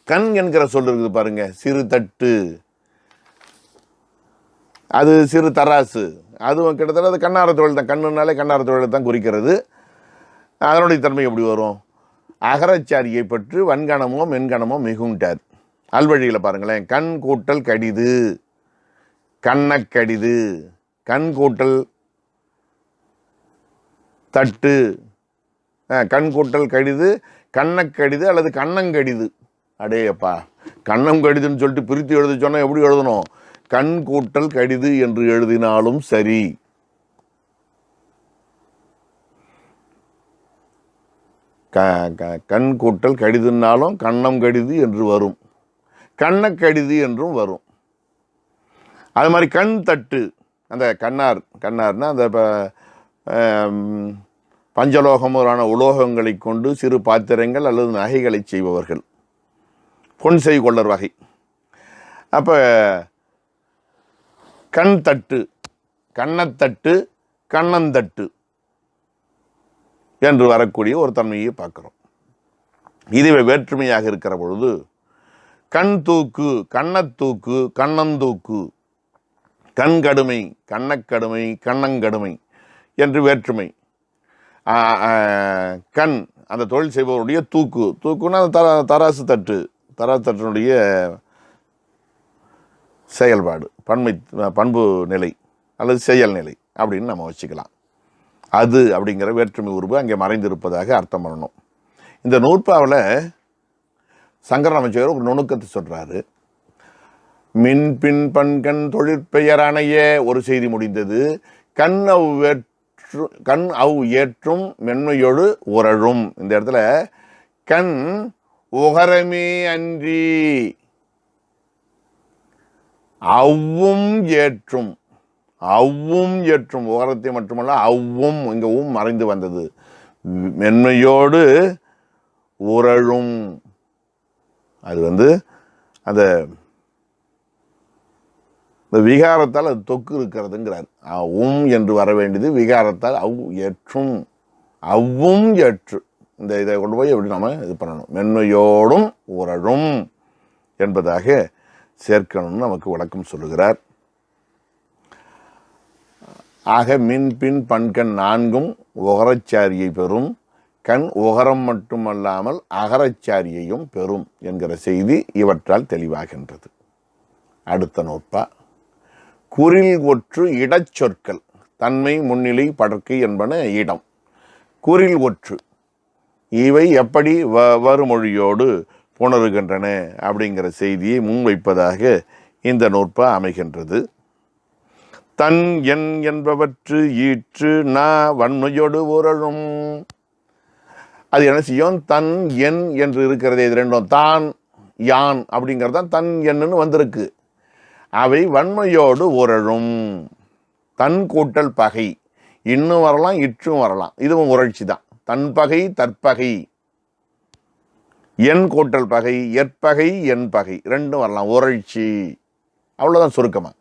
கண் என்கிற சொல் இருக்குது பாருங்க. சிறு தட்டு, அது சிறு தராசு. அதுவும் கிட்டத்தட்ட அது கண்ணார தொழில் தான். கண்ணுனாலே கண்ணார தொழிலை தான் குறிக்கிறது. அதனுடைய தன்மை எப்படி வரும்? அகரச்சாரியை பற்றி வன்கணமோ மென்கணமோ மிகுண்டார். அல்வழியில் பாருங்களேன். கண் கூட்டல் கடிது, கண்ணக்கடிது. கண் கூட்டல் தட்டு, கண் கூட்டல் கடிது, கண்ணக்கடிது அல்லது கண்ணங்கடிது. அடேப்பா, கண்ணம் கடிதுன்னு சொல்லிட்டு பிரித்து எழுத சொன்னால் எப்படி எழுதணும்? கண் கூட்டல் கடிது என்று எழுதினாலும் சரி. கண் கூட்டல் கடிதுன்னாலும் கண்ணம் கடிது என்று வரும், கண்ணக்கடிது என்றும் வரும். அது மாதிரி கண் தட்டு, அந்த கண்ணார்னா அந்த பஞ்சலோகம் முதலான உலோகங்களை கொண்டு சிறு பாத்திரங்கள் அல்லது நகைகளை செய்பவர்கள், பொன் செய் கொள்ளர் வகை. அப்போ கண் தட்டு, கண்ணத்தட்டு, கண்ணந்தட்டு என்று வரக்கூடிய ஒரு தன்மையை பார்க்கிறோம். இதுவே வேற்றுமையாக இருக்கிற பொழுது கண் தூக்கு, கண்ணத்தூக்கு, கண்ணந்தூக்கு. கண் கடுமை, கண்ணக்கடுமை, கண்ணங்கடுமை என்று வேற்றுமை. கண் அந்த தொழில் செய்பவருடைய தூக்கு, தூக்குன்னா தராசு தட்டு, தராசு தட்டினுடைய செயல்பாடு, பண்பு நிலை அல்லது செயல் நிலை அப்படின்னு நம்ம வச்சுக்கலாம். அது அப்படிங்கிற வேற்றுமை உருவு அங்கே மறைந்திருப்பதாக அர்த்தம் பண்ணணும். இந்த நூற்பாவில் சங்கர நமச்சிவாயர் ஒரு நுணுக்கத்தை சொல்கிறாரு. மின் பின் பண்கண் தொழிற்பெயரானைய ஒரு செய்தி முடிந்தது. கண் அவ் ஏற்றும் மென்மையோடு உரழும். இந்த இடத்துல கண் உகரமே அன்றி அவ்வும் ஏற்றும், அவ்வும் ஏற்றும். உகரத்தை மட்டுமல்ல அவ்வும், இங்கே மறைந்து வந்தது. மென்மையோடு உரழும். அது அந்த விகாரத்தால் அது தொக்கு இருக்கிறதுங்கிறார். என்று வர வேண்டியது விகாரத்தால் அவ் ஏற்றும், அவ்வும் ஏற்று. இதை கொண்டு போய் எப்படி நம்ம இது பண்ணணும்? மென்மையோடும் உரழும் என்பதாக சேர்க்கணும்னு நமக்கு விளக்கம் சொல்லுகிறார். ஆக மின் பின் பண்கண் நான்கும் உகரச்சாரியை பெறும். கண் உகரம் மட்டுமல்லாமல் அகரச்சாரியையும் பெறும் என்கிற செய்தி இவற்றால் தெளிவாகின்றது. அடுத்த நூற்பா. குறில் ஒற்று இடச்சொற்கள் தன்மை முன்னிலை படர்க்கை என்பன இடம். குறில் ஒற்று இவை எப்படி வருமொழியோடு புணருகின்றன அப்படிங்கிற செய்தியை முன்வைப்பதாக இந்த நூற்பா அமைகின்றது. தன் என் என்பவற்று ஈற்று நா வன்மையோடு உரழும். அது என்ன செய்யும்? தன் என் என்று இருக்கிறதே, இது ரெண்டும் தான் யான் அப்படிங்கிறது தான் தன் என்னு வந்திருக்கு. அவை வன்மையோடு உரழும். தன் கூட்டல் பகை, இன்னும் வரலாம் இற்றும் வரலாம், இதுவும் உரட்சி தான். தன் பகை தற்பகை, என் கூட்டல் பகை, எற்பகை என் பகை, ரெண்டும் வரலாம், உரட்சி. அவ்வளோதான் சுருக்கமா.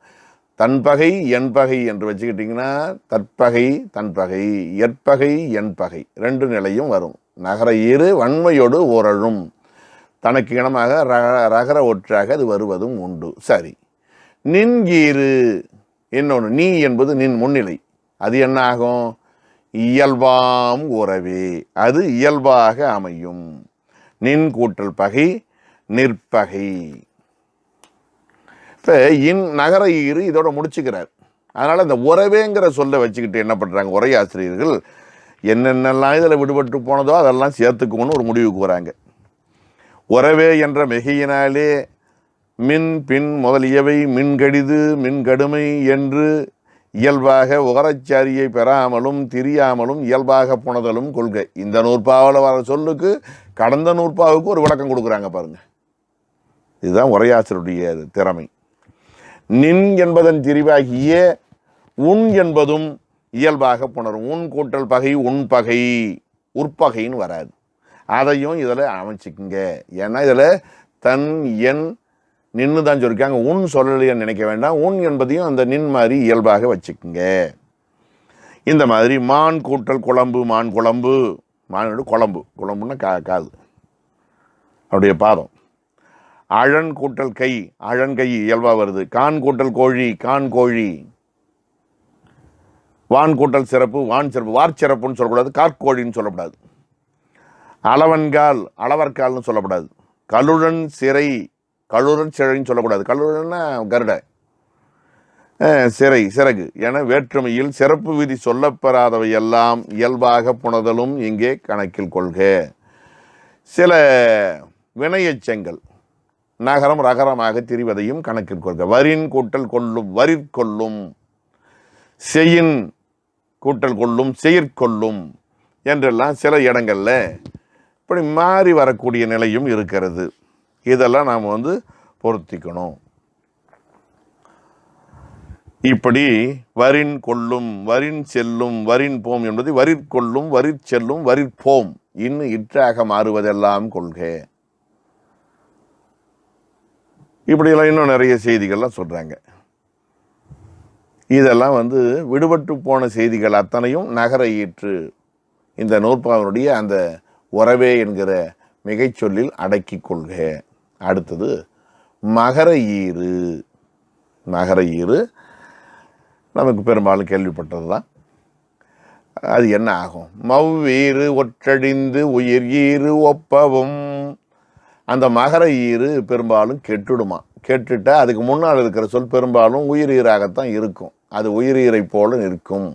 தன் பகை என் பகை என்று வச்சுக்கிட்டிங்கன்னா தற்பகை தன்பகை, எற்பகை என் பகை, ரெண்டு நிலையும் வரும். நகர ஈறு வன்மையோடு உரழும். தனக்கு இனமாக ரகர ஒற்றாக அது வருவதும் உண்டு. சரி, நின் ஈறு இன்னொன்று, நீ என்பது நின் முன்னிலை, அது என்ன ஆகும்? இயல்பாம் உறவே, அது இயல்பாக அமையும். நின் கூட்டல் பகை நிற்பகை. இப்போ நகர ஈறு இதோட முடிச்சுக்கிறார். அதனால் இந்த உறவேங்கிற சொல்ல வச்சுக்கிட்டு என்ன பண்ணுறாங்க உரையாசிரியர்கள், என்னென்னலாம் இதில் விடுபட்டு போனதோ அதெல்லாம் சேர்த்துக்குவோன்னு ஒரு முடிவுக்கு வராங்க. உறவே என்ற மிகையினாலே மின் பின் முதலியவை மின்கடிது மின்கடுமை என்று இயல்பாக உகரச்சாரியை பெறாமலும் திரியாமலும் இயல்பாக புணதலும் கொள்கை. இந்த நூற்பாவில் வர சொல்லுக்கு கடந்த நூற்பாவுக்கு ஒரு விளக்கம் கொடுக்குறாங்க பாருங்க. இதுதான் உரையாசிரியருடைய திறமை. நின் என்பதன் திரிவாகிய உன் என்பதும் இயல்பாக புணரும். உன் கூட்டல் பகை உன் பகை, உற்பகைன்னு வராது. அதையும் இதில் அமைச்சிக்குங்க. ஏன்னா இதில் தன் என் நின்று தான் சொல்லியிருக்காங்க, உன் சொல்லலைன்னு நினைக்க வேண்டாம். உன் என்பதையும் அந்த நின் மாதிரி இயல்பாக வச்சுக்குங்க. இந்த மாதிரி மான் கூட்டல் குழம்பு, மான் குழம்பு, மானோட குழம்பு, குழம்புன்னா காது அவருடைய பாதம். அழன் கூட்டல் கை, அழன் கை இயல்பாக வருது. கான் கூட்டல் கோழி, கான் கோழி. வான் கூட்டல் சிறப்பு, வான் சிறப்பு. வார்ச்சிறப்புன்னு சொல்லக்கூடாது, கார்கோழின்னு சொல்லக்கூடாது. அளவன்கால், அளவற்கால்னு சொல்லக்கூடாது. கழுழன் சிறை, கழுறன் சிறைன்னு சொல்லக்கூடாது. கழுறன்னா கருடை, சிறை சிறகு என வேற்றுமையில் சிறப்பு விதி சொல்லப்பெறாதவை எல்லாம் இயல்பாக புணதலும் இங்கே கணக்கில் கொள்க. சில வினையச்சங்கள் நகரம் ரகரமாக திரிவதையும் கணக்கில் கொள்க. வரின் கூட்டல் கொள்ளும், வரிற்கொள்ளும். செய்யின் கூட்டல் கொள்ளும், செயற்கொள்ளும் என்றெல்லாம் சில இடங்களில் இப்படி மாறி வரக்கூடிய நிலையும் இருக்கிறது. இதெல்லாம் நாம் பொருத்திக்கணும். இப்படி வரின் கொள்ளும், வரின் செல்லும், வரின் போம் என்பது வரிற்கொள்ளும், வரிற்செல்லும், வரிற்போம் இன்னும் இற்றாக மாறுவதெல்லாம் கொள்க. இப்படியெல்லாம் இன்னும் நிறைய செய்திகள்லாம் சொல்கிறாங்க. இதெல்லாம் விடுபட்டு போன செய்திகள் அத்தனையும் நகர ஈற்று இந்த நூற்பாவினுடைய அந்த உறவே என்கிற மிகைச்சொல்லில் அடக்கி கொள்க. அடுத்தது மகர ஈறு. மகர ஈறு நமக்கு பெரும்பாலும் கேள்விப்பட்டது தான். அது என்ன ஆகும்? மவ்வீறு ஒற்றடிந்து உயிர் ஈறு ஒப்பவும். அந்த மகர ஈறு பெரும்பாலும் கெட்டுடுமா. கெட்டுட்டா அதுக்கு முன்னால் இருக்கிற சொல் பெரும்பாலும் உயிரீராகத்தான் இருக்கும். அது உயிரீரை போல நிற்கும்.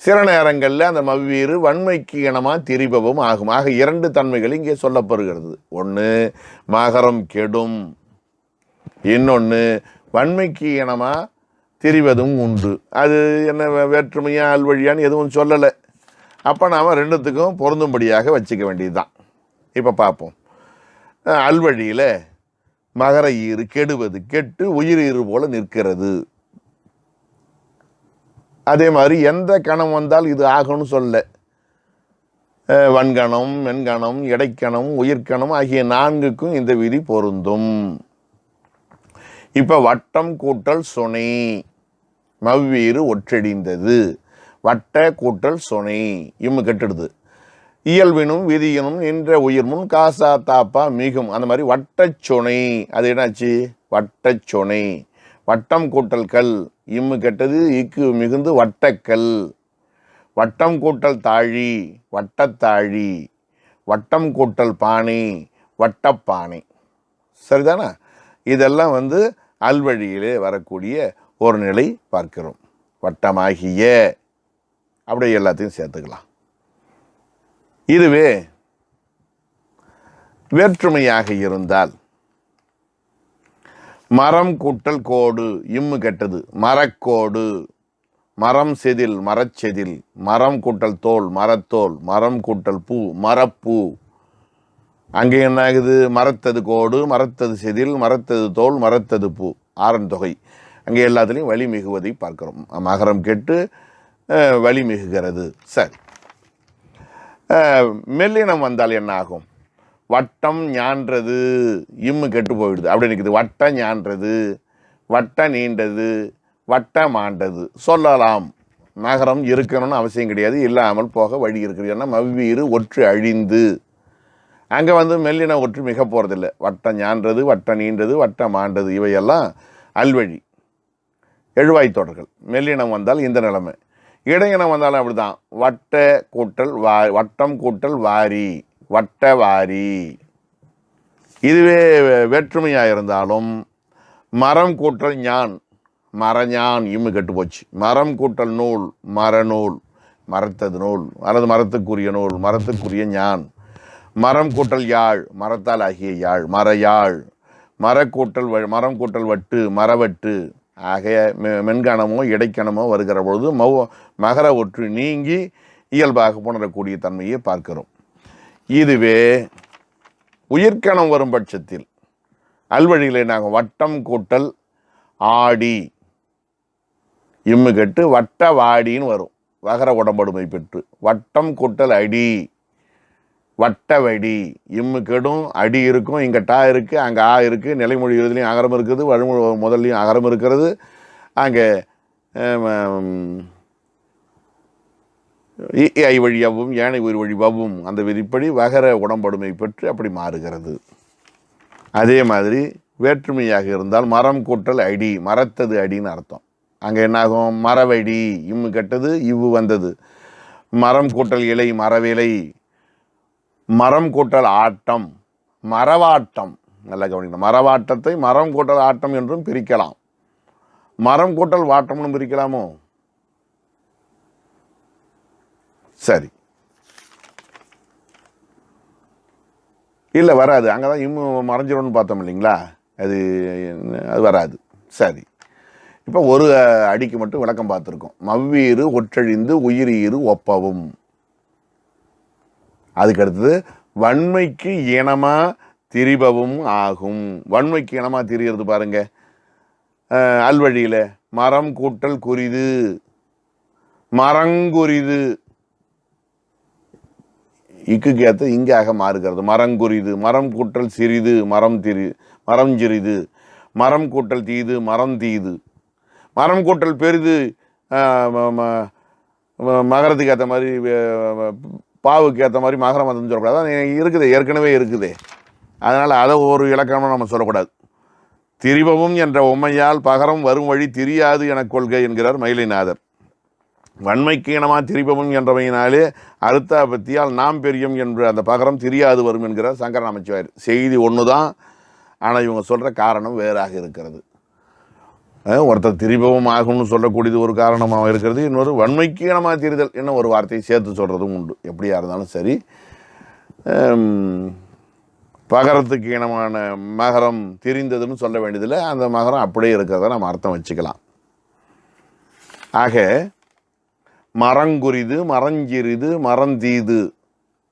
சில நேரங்களில் அந்த மவ்வீறு வன்மைக்கு இனமாக திரிபவும் ஆகும். ஆக இரண்டு தன்மைகள் இங்கே சொல்லப்படுகிறது. ஒன்று மகரம் கெடும், இன்னொன்று வன்மைக்கு இனமாக திரிவதும் உண்டு. அது என்ன வேற்றுமையா அல்வழியான்னு எதுவும் சொல்லலை. அப்போ நாம் ரெண்டுத்துக்கும் பொருந்தும்படியாக வச்சுக்க வேண்டியது தான். இப்போ பார்ப்போம். அல்வழியில் மகர ஈறு கெடுவது, கெட்டு உயிரீறு போல நிற்கிறது. அதே மாதிரி எந்த கணம் வந்தால் இது ஆகும்னு சொல்ல. வன்கணம், மென்கணம், இடைக்கணம், உயிர்கணம் ஆகிய நான்குக்கும் இந்த விதி பொருந்தும். இப்போ வட்டம் கூட்டல் சுனை, மவ்வீறு ஒற்றடிந்தது. வட்ட கூட்டல் சுனை இம்மு கெட்டுடுது. இயல்பினும் விதியினும் நின்ற உயிர் முன் காசா தாப்பா மிகும். அந்த மாதிரி வட்டச்சுனை, அது என்னாச்சு? வட்டச்சுனை. வட்டம் கூட்டல் கல் இம்மு கெட்டது, இக்கு மிகுந்து வட்டக்கல். வட்டம் கூட்டல் தாழி, வட்டத்தாழி. வட்டம் கூட்டல் பானை, வட்டப்பானை. சரிதானா? இதெல்லாம் அல்வழியிலே வரக்கூடிய ஒரு நிலை பார்க்கிறோம். வட்டமாகிய அப்படியே எல்லாத்தையும் சேர்த்துக்கலாம். இதுவே வேற்றுமையாக இருந்தால் மரம் கூட்டல் கோடு இம்மு கெட்டது, மரக்கோடு. மரம் செதில், மரச்செதில். மரம் கூட்டல் தோல், மரத்தோல். மரம் கூட்டல் பூ, மரப்பூ. அங்கே என்ன ஆகுது? மரத்தது கோடு, மரத்தது செதில், மரத்தது தோல், மரத்தது பூ. ஆறன் தொகை. அங்கே எல்லாத்துலேயும் வலி மிகுவதை பார்க்கிறோம். மகரம் கெட்டு வலி மிகுகிறது. சரி, மெல்லினம் வந்தால் என்ன ஆகும்? வட்டம் ஞான்றது, இம்மு கெட்டு போயிடுது. அப்படி நிற்குது. வட்ட ஞான்றது, வட்ட நீண்டது, வட்ட மாண்டது சொல்லலாம். நகரம் இருக்கணும்னு அவசியம் கிடையாது, இல்லாமல் போக வழி இருக்குது. ஏன்னா மவ்வீறு ஒற்று அழிந்து, அங்கே வந்து மெல்லின ஒற்று மிக போகிறதில்லை. வட்டம் ஞான்றது, வட்டம் நீண்டது, வட்டம் மாண்டது இவையெல்லாம் அல்வழி எழுவாய் தொடர்கள். மெல்லினம் வந்தால் இந்த நிலைமை. இடையினம் வந்தாலும் அப்படி தான். வட்ட கூட்டல் வட்டம் கூட்டல் வாரி, வட்ட வாரி. இதுவே வேற்றுமையாக இருந்தாலும் மரம் கூட்டல் ஞான், மரஞான் இம்மு கெட்டு போச்சு. மரம் கூட்டல் நூல், மரநூல், மரத்தது நூல் அல்லது மரத்துக்குரிய நூல், மரத்துக்குரிய ஞான். மரம் கூட்டல் யாழ், மரத்தால் ஆகிய யாழ், மரயாழ். மரம் கூட்டல் வட்டு, மரவட்டு. ஆகிய மென்கணமோ இடைக்கணமோ வருகிற பொழுது மகர ஒற்று நீங்கி இயல்பாக புணரக்கூடிய தன்மையை பார்க்கிறோம். இதுவே உயிர்கணம் வரும் பட்சத்தில் அல்வழியில் நாங்கள் வட்டம் கூட்டல் ஆடி இம்மு கெட்டு வட்ட வாடின்னு வரும். வகர உடம்படுமை பெற்று வட்டம் கூட்டல் அடி, வட்ட வடி. இம்மு கெடும், அடி இருக்கும், இங்கே டா இருக்குது, அங்கே ஆ இருக்குது. நிலைமொழி இதுலேயும் அகரம் இருக்குது, வழிமொழி முதல்லையும் அகரம் இருக்கிறது. அங்கே ஐ வழி அவ்வும் ஏனை உயிர் வழி வவ்வும் அந்த விதிப்படி வகர உடம்படுமை பெற்று அப்படி மாறுகிறது. அதே மாதிரி வேற்றுமையாக இருந்தால் மரம் கூட்டல் அடி, மரத்தது அடின்னு அர்த்தம். அங்கே என்னாகும்? மரவடி இம்மு கெட்டது, இவ்வு வந்தது. மரம் கூட்டல் இலை, மரவிலை. மரம் கூட்டல் ஆட்டம், மரவாட்டம். நல்லா கவனிக்கணும். மரவாட்டத்தை மரம் கூட்டல் ஆட்டம் என்றும் பிரிக்கலாம். மரம் கூட்டல் வாட்டம்னு பிரிக்கலாமோ? சரி, இல்லை வராது. அங்கே தான் இம்மு மறைஞ்சிடும்னு பார்த்தோம் இல்லைங்களா? அது வராது. சரி, இப்போ ஒரு அடிக்கு மட்டும் விளக்கம் பார்த்துருக்கோம். மவ்வீறு ஒற்றழிந்து உயிரீறு ஒப்பவும். அதுக்கடுத்தது வன்மைக்கு இனமா திரிபவும் ஆகும். வன்மைக்கு இனமா திரிகிறது பாருங்க. அல்வழியில் மரம் கூட்டல் குறிது, மரங்குரிது. இக்கு ஏற்ற இங்காக மாறுகிறது. மரங்குரிது. மரம் கூட்டல் சிறிது, மரம் சிறிது. மரம் கூட்டல் தீது, மரம் தீது. மரம் கூட்டல் பெரிது மகரத்துக்கு ஏற்ற மாதிரி, பாவுக்கு ஏற்ற மாதிரி மகரம் வந்துன்னு சொல்லக்கூடாது. அது இருக்குது, ஏற்கனவே இருக்குது. அதனால் அதை ஒரு இலக்கணமாக நம்ம சொல்லக்கூடாது. திரிபவும் என்ற உண்மையால் பகரம் வரும் வழி தெரியாது என கொள்கை என்கிறார் மயிலைநாதர். வன்மைக்கு இனமா திரிபவும் என்றவையினாலே அறுத்தாபத்தியால் நாம் பெரியும் என்று அந்த பகரம் தெரியாது வரும் என்கிறார் சங்கர நமச்சிவாயர். செய்தி ஒன்று தான், ஆனால் இவங்க சொல்கிற காரணம் வேறாக இருக்கிறது. ஒருத்தர் திரிபவம் ஆகும்னு சொல்லக்கூடியது ஒரு காரணமாக இருக்கிறது. இன்னொரு வன்மைக்கு இனமாக திரிதல் என்ன ஒரு வார்த்தையை சேர்த்து சொல்கிறதும் உண்டு. எப்படியா இருந்தாலும் சரி, பகரத்துக்கு இனமான மகரம் திரிந்ததுன்னு சொல்ல வேண்டியதில்லை. அந்த மகரம் அப்படியே இருக்கிறத நம்ம அர்த்தம் வச்சுக்கலாம். ஆக மரங்குரிது, மரஞ்சிறிது, மரந்தீது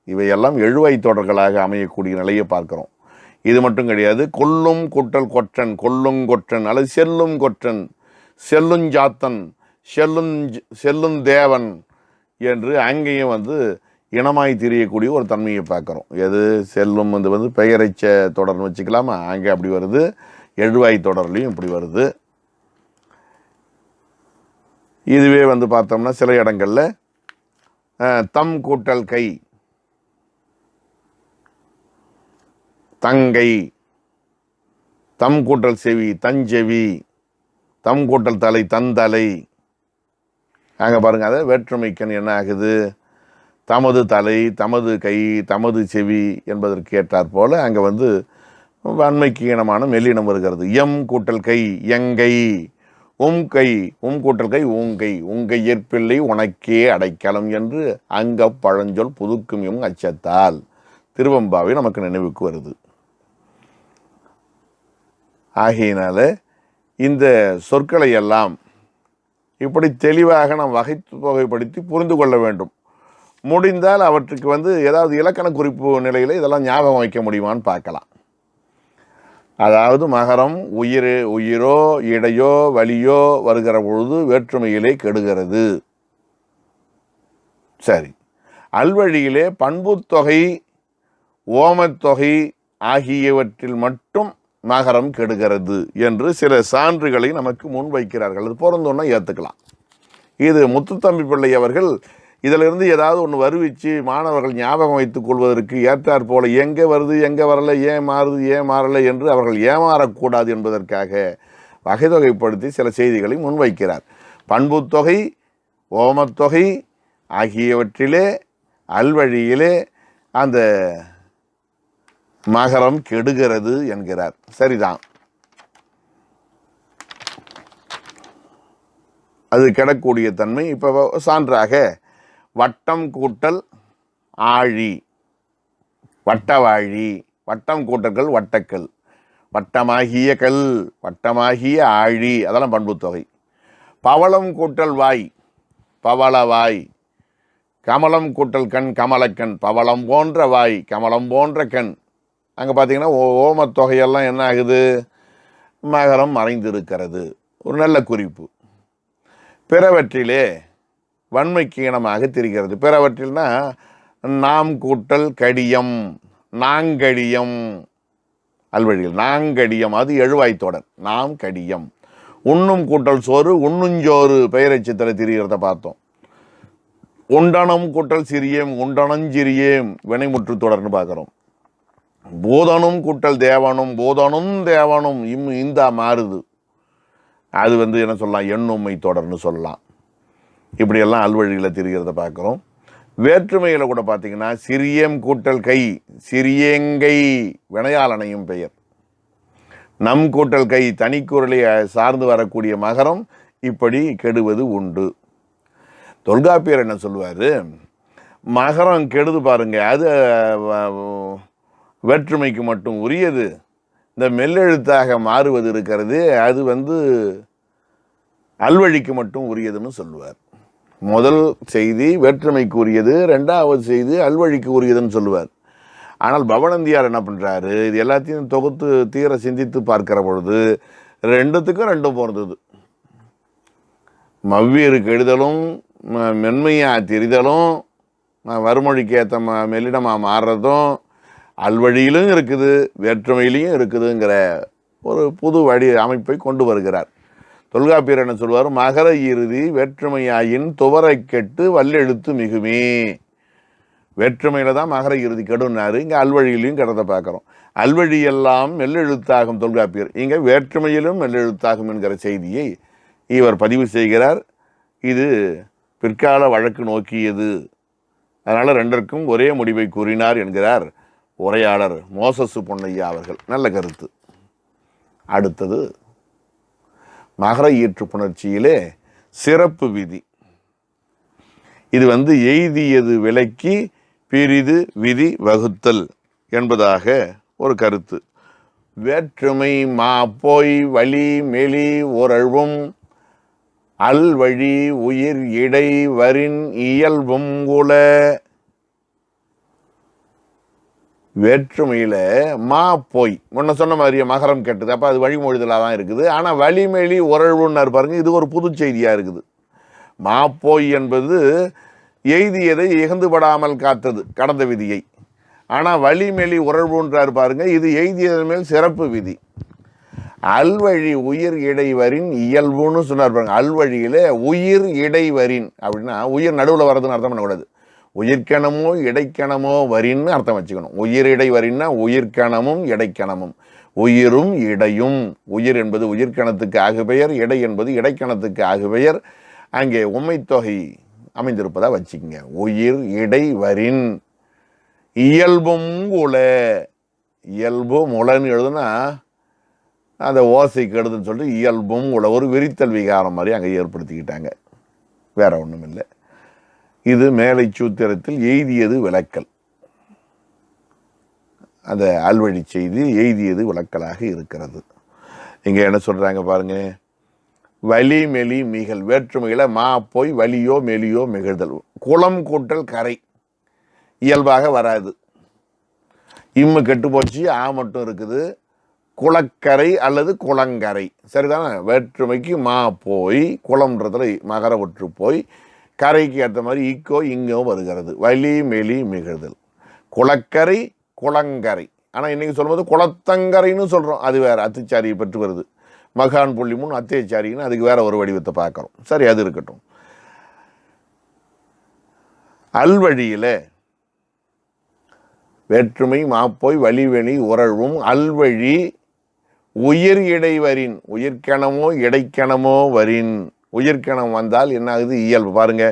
இவையெல்லாம் எழுவாய் தொடர்களாக அமையக்கூடிய நிலையை பார்க்கிறோம். இது மட்டும் கிடையாது. கொல்லும் கூட்டல் கொற்றன், கொல்லுங்கொற்றன் அல்லது செல்லும் கொற்றன், செல்லுஞ்சாத்தன், செல்லுந்தேவன் என்று அங்கேயும் வந்து இனமாய் தெரியக்கூடிய ஒரு தன்மையை பார்க்குறோம். எது செல்லும் வந்து பெயரைச்ச தொடர்னு வச்சுக்கலாமா? அங்கே அப்படி வருது. எழுவாய் தொடர்லையும் இப்படி வருது. இதுவே வந்து பார்த்தோம்னா சில இடங்களில் தம் கூட்டல் கை, தங்கை. தம் கூட்டல் செவி, தஞ்செவி. தம் கூட்டல் தலை, தந்தலை. அங்கே பாருங்கள், அதை வேற்றுமைக்கன் என்ன ஆகுது? தமது தலை, தமது கை, தமது செவி என்பதற்கு ஏற்றாற் போல அங்கே வந்து வன்மைக்கு இனமான மெல்லினம் வருகிறது. எம் கூட்டல் கை, எங்கை. கை, கூட்டல் கை, ஊங்கை. உங்கை ஏற்பில்லை உனக்கே அடைக்கலம் என்று அங்க பழஞ்சொல் புதுக்கும் அச்சத்தால் திருவம்பாவை நமக்கு நினைவுக்கு வருது. ஆகையினால இந்த சொற்களை எல்லாம் இப்படி தெளிவாக நாம் வகைப்படுத்தி புரிந்து கொள்ள வேண்டும். முடிந்தால் அவற்றுக்கு வந்து ஏதாவது இலக்கண குறிப்பு நிலையில் இதெல்லாம் ஞாபகம் வைக்க முடியுமான்னு பார்க்கலாம். அதாவது மகரம் உயிரோ இடையோ வலியோ வருகிற பொழுது வேற்றுமையிலே கெடுகிறது. சரி, அல்வழியிலே பண்புத்தொகை ஓமத்தொகை ஆகியவற்றில் மட்டும் மகரம் கெடுகிறது என்று சில சான்றுகளை நமக்கு முன்வைக்கிறார்கள். அது பொருந்தோன்னா ஏற்றுக்கலாம். இது முத்துத்தம்பி பிள்ளை அவர்கள் இதிலிருந்து ஏதாவது ஒன்று வருவிச்சு மாணவர்கள் ஞாபகம் வைத்துக் கொள்வதற்கு ஏற்றாற் போல எங்கே வருது எங்கே வரலை, ஏன் மாறுது ஏன் மாறலை என்று அவர்கள் ஏமாறக்கூடாது என்பதற்காக வகைதொகைப்படுத்தி சில செய்திகளை முன்வைக்கிறார். பண்புத்தொகை ஓமத்தொகை ஆகியவற்றிலே அல்வழியிலே அந்த மகரம் கெடுகிறது என்கிறார். சரிதான், அது கெடக்கூடிய தன்மை. இப்போ சான்றாக வட்டம் கூட்டல் ஆழி, வட்டவாழி, வட்டம் கூட்டல்கள் வட்டக்கல், வட்டமாகிய கல், வட்டமாகிய ஆழி, அதெல்லாம் பண்புத்தொகை. பவளம் கூட்டல் வாய், பவளவாய். கமலம் கூட்டல் கண், கமலக்கண், பவளம் போன்ற வாய், கமலம் போன்ற கண். அங்கே பார்த்தீங்கன்னா ஓமத்தொகையெல்லாம் என்ன ஆகுது, மகரம் மறைந்திருக்கிறது. ஒரு நல்ல குறிப்பு. பிறவற்றிலே வன்மைக்கு இனமாக தெரிகிறது. பிறவற்றில்னா நாம் கூட்டல் கடியம், நாங்கடியம், அல்வழியில் நாங்கடியம், அது எழுவாய்த்தொடர், நாம் கடியம். உண்ணும் கூட்டல் சோறு, உண்ணுஞ்சோறு பெயரட்சத்தில் திரிகிறத பார்த்தோம். உண்டனம் கூட்டல் சிறியேம், உண்டனஞ்சிறியேம் வினைமுற்று தொடர்னு பார்க்குறோம். போதனும் கூட்டல் தேவனும், போதனும் தேவனும் இந்த மாறுது. அது என்ன சொல்லலாம், எண்ணுமை தொடர்னு சொல்லலாம். இப்படியெல்லாம் அல்வழியில் திரிகிறத பார்க்குறோம். வேற்றுமையில் கூட பார்த்தீங்கன்னா சிறியம் கூட்டல் கை, சிறியங்கை வினையாளனையும் பெயர். நம் கூட்டல் கை தனிக்குறளை சார்ந்து வரக்கூடிய மகரம் இப்படி கெடுவது உண்டு. தொல்காப்பியர் என்ன சொல்லுவார், மகரம் கெடுது பாருங்க, அது வேற்றுமைக்கு மட்டும் உரியது. இந்த மெல்லெழுத்தாக மாறுவது இருக்கிறது, அது அல்வழிக்கு மட்டும் உரியதுன்னு சொல்லுவார். முதல் செய்தி வேற்றுமைக்கு உரியது, ரெண்டாவது செய்தி அல்வழிக்கு உரியதுன்னு சொல்லுவார். ஆனால் பவனந்தியார் என்ன பண்ணுறாரு, இது எல்லாத்தையும் தொகுத்து தீர சிந்தித்து பார்க்கிற பொழுது ரெண்டுத்துக்கும் ரெண்டும் பொருந்தது. மவ்வியரு கெடுதலும் மென்மையாக தெரிதலும் வறுமொழிக்கு ஏற்ற மெல்லிடமாக மாறுறதும் அல்வழியிலும் இருக்குது வேற்றுமையிலையும் இருக்குதுங்கிற ஒரு புது வழி அமைப்பை கொண்டு வருகிறார். தொல்காப்பியர் என்ன சொல்வார், மகர இறுதி வேற்றுமையாயின் துவரை கெட்டு வல்லெழுத்து மிகுமே. வேற்றுமையில தான் மகர இறுதி கெடுனாரு, இங்கே அல்வழியிலையும் கெடுறதை பார்க்குறோம். அல்வழியெல்லாம் மெல்லெழுத்தாகும் தொல்காப்பியர், இங்கே வேற்றுமையிலும் மெல்லெழுத்தாகும் என்கிற செய்தியை இவர் பதிவு செய்கிறார். இது பிற்கால வழக்கு நோக்கியது, அதனால் ரெண்டருக்கும் ஒரே முடிவை கூறினார் என்கிறார் உரையாளர் மோசசு பொன்னையா அவர்கள். நல்ல கருத்து. அடுத்தது மகர ஈற்று புணர்ச்சியிலே சிறப்பு விதி. இது எய்தியது விலக்கி பிரிது விதி வகுத்தல் என்பதாக ஒரு கருத்து. வேற்றுமை மா போய் வழி மெலி ஓரழ்வும் அல் வழி உயிர் இடை வரின் இயல்பும் குல. வேற்றுமையில் மா போய் முன்ன சொன்ன மாதிரியே மகரம் கெட்டது, அப்போ அது வழிமொழிதலாக தான் இருக்குது. ஆனால் வழிமெலி உறழ்வுன்னு பாருங்க, இது ஒரு புது செய்தியாக இருக்குது. மா போய் என்பது எய்தியதை இகந்துபடாமல் காத்தது, கடந்த விதியை. ஆனால் வழிமெலி உறழ்வுன்றார் பாருங்க, இது எய்தியதன் மேல் சிறப்பு விதி. அல்வழி உயிர் இடைவரின் இயல்புன்னு சொன்னார் பாருங்க. அல்வழியில் உயிர் இடைவரின் அப்படின்னா உயிர் நடுவில் வர்றதுன்னு அர்த்தம் பண்ணக்கூடாது. உயிர்க்கணமோ இடைக்கணமோ வரின்னு அர்த்தம் வச்சுக்கணும். உயிர் இடை வரின்னா உயிர்க்கணமும் இடைக்கணமும், உயிரும் இடையும். உயிர் என்பது உயிர்க்கணத்துக்கு ஆகுபெயர், இடை என்பது இடைக்கணத்துக்கு ஆகுபெயர். அங்கே உம்மைத்தொகை அமைந்திருப்பதா வச்சுக்கோங்க. உயிர் இடை வரின் இயல்பும் உல. இயல்பு முளன்னு எழுதுனா அந்த ஓசை கெடுதுன்னு சொல்லிட்டு இயல்பும் உல, ஒரு விரித்தல் விகாரம் மாதிரி அங்கே ஏற்படுத்திக்கிட்டாங்க, வேற ஒன்றும் இல்லை. இது மேலை சூத்திரத்தில் எய்தியது விளக்கல். அந்த அல்வழி செய்தி எய்தியது விளக்கலாக இருக்கிறது. இங்கே என்ன சொல்கிறாங்க பாருங்க, வலி மெலி மிகழ். வேற்றுமையில் மா போய் வலியோ மெலியோ மிகழ்தல். குளம் கூட்டல் கரை இயல்பாக வராது. இம்மு கெட்டு போச்சு, ஆ மட்டும் இருக்குது. குளக்கரை அல்லது குளங்கரை. சரிதானே? வேற்றுமைக்கு மா போய் குளம்ன்றதுல மகர ஒற்று போய் கரைக்கு ஏற்ற மாதிரி இக்கோ இங்கோ வருகிறது. வலி மெலி மிகுதல். குளக்கரை குளங்கரை. ஆனால் இன்னைக்கு சொல்லும்போது குளத்தங்கரைன்னு சொல்கிறோம். அது வேற அத்துச்சாரியை பற்றி வருது. மகான் புள்ளி முன் அத்தியச்சாரின்னு அதுக்கு வேற ஒரு வடிவத்தை பார்க்குறோம். சரி, அது இருக்கட்டும். அல்வழியில வேற்றுமை மாப்போய் வழிவெளி உறழும் அல்வழி உயிர் இடைவரின். உயிர்கணமோ இடைக்கணமோ வரின். உயிர்கணம் வந்தால் என்ன ஆகுது? இயல்பு. பாருங்க,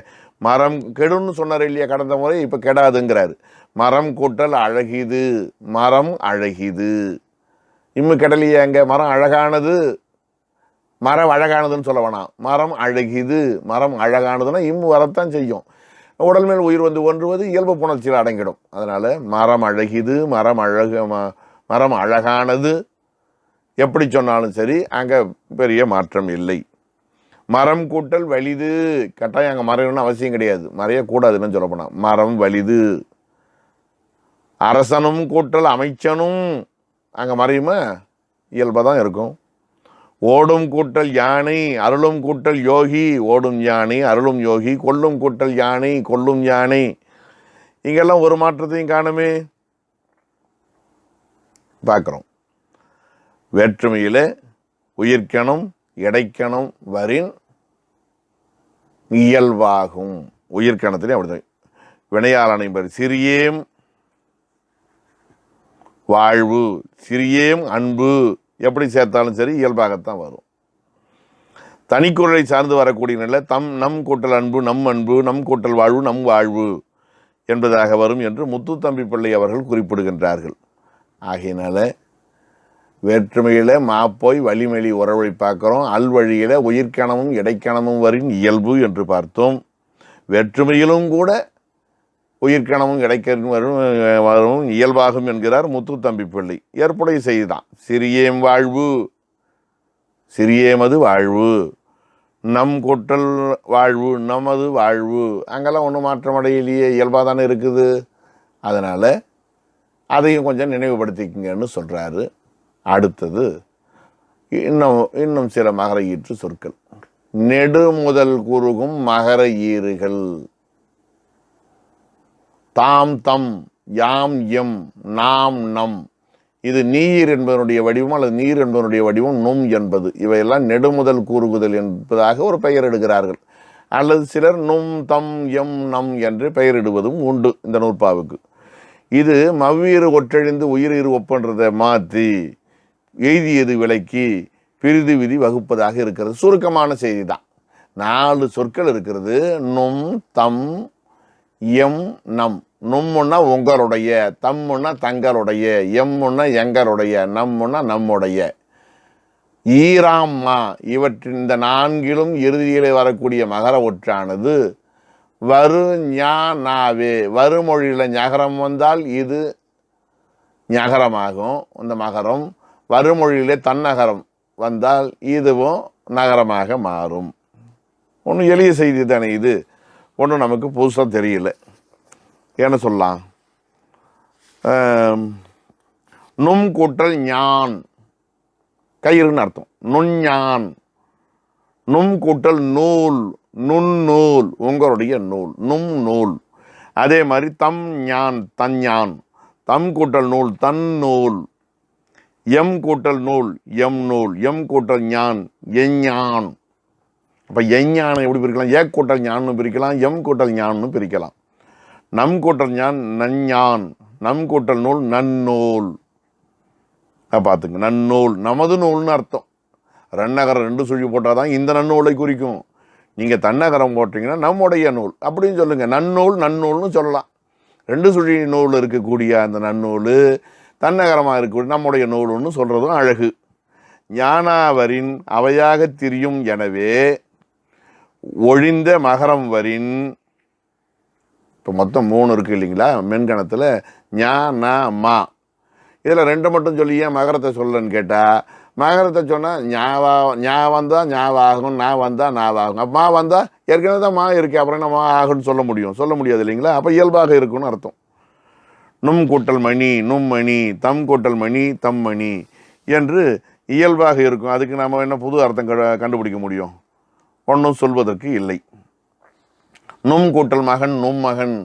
மரம் கெடுன்னு சொன்னார் இல்லையா கடந்த முறை, இப்ப கெடாதுங்கிறாரு. மரம் கூட்டல் அழகிது. மரம் அழகிது. இம்மு கெடலையே. அங்க மரம் அழகானது. மரம் அழகானதுன்னு சொல்ல வேணாம். மரம் அழகிது. மரம் அழகானதுன்னா இம்மு வரத்தான் செய்யும். உடல் மேல் உயிர் வந்து ஒன்றுவது இயல்பு புணர்ச்சியில் அடங்கிடும். அதனால மரம் அழகிது, மரம் அழகானது எப்படி சொன்னாலும் சரி, அங்கே பெரிய மாற்றம் இல்லை. மரம் கூட்டல் வலிது. கட்டாயம் அங்கே மறையணும்னு அவசியம் கிடையாது. மறையக்கூடாதுன்னு சொல்ல போனால் மரம் வலிது. அரசனும் கூட்டல் அமைச்சனும் அங்கே மறையுமா? இயல்பாக தான் இருக்கும். ஓடும் கூட்டல் யானை அருளும் கூட்டல் யோகி. ஓடும் யானை அருளும் யோகி. கொல்லும் கூட்டல் யானை கொல்லும் யானை. இங்கெல்லாம் ஒரு மாற்றத்தையும் காணுமே. பார்க்குறோம். வேற்றுமையில் உயிர்க்கணும் இடைக்கணும் வரின் இயல்பாகும். உயிர்க்கணத்திலே அப்படிதான். வினையாளனை பெரு சிறியேம் வாழ்வு, சிறியேம் அன்பு எப்படி சேர்த்தாலும் சரி இயல்பாகத்தான் வரும். தனிக்குறளை சார்ந்து வரக்கூடிய நிலை நம் கூட்டல் அன்பு நம் அன்பு, நம் கூட்டல் வாழ்வு நம் வாழ்வு என்பதாக வரும் என்று முத்துத்தம்பி பிள்ளை அவர்கள் குறிப்பிடுகின்றார்கள். ஆகையினால வேற்றுமையில மாப்போய் வழிமெளி உறவை பார்க்கிறோம். அல்வழியில உயிர்க்கணமும் இடைக்கணமும் வரின் இயல்பு என்று பார்த்தோம். வேற்றுமையிலும் கூட உயிர்க்கணமும் இடைக்கணும் வரும் இயல்பாகும் என்கிறார் முத்துத்தம்பி பிள்ளை. ஏற்புடைய செய்திதான். சிறியேம் வாழ்வு, சிறியேமது வாழ்வு, நம் கூட்டல் வாழ்வு நமது வாழ்வு. அங்கெல்லாம் ஒன்றும் மாற்றமடையிலேயே, இயல்பாக தானே இருக்குது. அதனால் அதையும் கொஞ்சம் நினைவுபடுத்திக்கங்கன்னு சொல்கிறாரு. அடுத்தது இன்னும் சில மகர ஈற்று சொற்கள். நெடு முதல் குறுகும் மகர ஈறுகள். தாம் தம், யாம் எம், நாம் நம். இது நீர் என்பதனுடைய வடிவம் அல்லது நீர் என்பதனுடைய வடிவம் நும் என்பது. இவையெல்லாம் நெடுமுதல் கூறுகுதல் என்பதாக ஒரு பெயர் எடுக்கிறார்கள். அல்லது சிலர் நும் தம் எம் நம் என்று பெயரிடுவதும் உண்டு இந்த நூற்பாவுக்கு. இது மவ்வீறு ஒற்றழிந்து உயிரீறு ஒப்பன்றதை மாற்றி எய்தியது விலைக்கு பிரிது விதி வகுப்பதாக இருக்கிறது. சுருக்கமான செய்தி தான். 4 சொற்கள் இருக்கிறது. நும் தம் எம் நம். நும்முன்னா உங்களுடைய, தம்முன்னா தங்களுடைய, எம்முன்னா எங்களுடைய, நம்முன்னா நம்முடைய. ஈராம்மா இவற்றின் இந்த 4லும் இறுதியிலே வரக்கூடிய மகர ஒற்றானது வரு ஞா நாவே. வருமொழியில் ஞகரம் வந்தால் இது ஞகரமாகும். இந்த மகரம் வருமொழியிலே தன்னகரம் வந்தால் இதுவும் நகரமாக மாறும். ஒன்றும் எளிய செய்தி தானே இது. ஒன்றும் நமக்கு புதுசாக தெரியல. என்ன சொல்லலாம்? நும் கூட்டல் ஞான் கயிறுன்னு அர்த்தம். நுஞ்ஞான். நும் கூட்டல் நூல் நுண்ணூல் உங்களுடைய நூல் நும் நூல். அதே மாதிரி தம் ஞான் தஞ்ஞான். தம் கூட்டல் நூல் தன் நூல். எம் கூட்டல் நூல் எம் நூல். எம் கூட்டல் ஞான் எஞ்ஞான். அப்போ எஞ்ஞானை எப்படி பிரிக்கலாம்? ஏ கூட்டல் ஞான்னு பிரிக்கலாம், எம் கூட்டல் ஞான்னு பிரிக்கலாம். நம் கூட்டல் ஞான் நஞ்ஞான். நம் கூட்டல் நூல் நன்னூல். பார்த்துங்க, நன்னூல் நமது நூல்னு அர்த்தம். ரன்னகரம் 2 சுழி போட்டால் தான் இந்த நன்னூலை குறிக்கும். நீங்கள் தன்னகரம் போட்டிங்கன்னா நம்முடைய நூல் அப்படின்னு சொல்லுங்கள். நன்னூல் நன்னூல்னு சொல்லலாம். 2 சுழி நூல் இருக்கக்கூடிய அந்த நன்னூல் தன்னகரமாக இருக்கக்கூடிய நம்முடைய நூல்னு சொல்கிறதும் அழகு. ஞானாவரின் அவையாக திரியும். எனவே ஒழிந்த மகரம் வரின். இப்போ மொத்தம் 3 இருக்குது இல்லைங்களா மென்கணத்தில்? ஞா நா மா. இதில் 2 மட்டும் சொல்லி ஏன் மகரத்தை சொல்லன்னு கேட்டால், மகரத்தை சொன்னால் ஞா வந்தால் ஞாவாகும், நான் வந்தால் நாவாகும். அப்போ மா வந்தால் ஏற்கனவே தான் மா இருக்கு, அப்புறம் என்ன மா ஆகுன்னு சொல்ல முடியாது இல்லைங்களா? அப்போ இயல்பாக இருக்குன்னு அர்த்தம். நும் கூட்டல் மணி நும் மணி. தம் கூட்டல் மணி தம் மணி. என்று இயல்பாக இருக்கும். அதுக்கு நாம் என்ன புது அர்த்தம் கண்டுபிடிக்க முடியும்? ஒன்றும் சொல்வதற்கு இல்லை. நும் கூட்டல் மகன், நும் மகன்,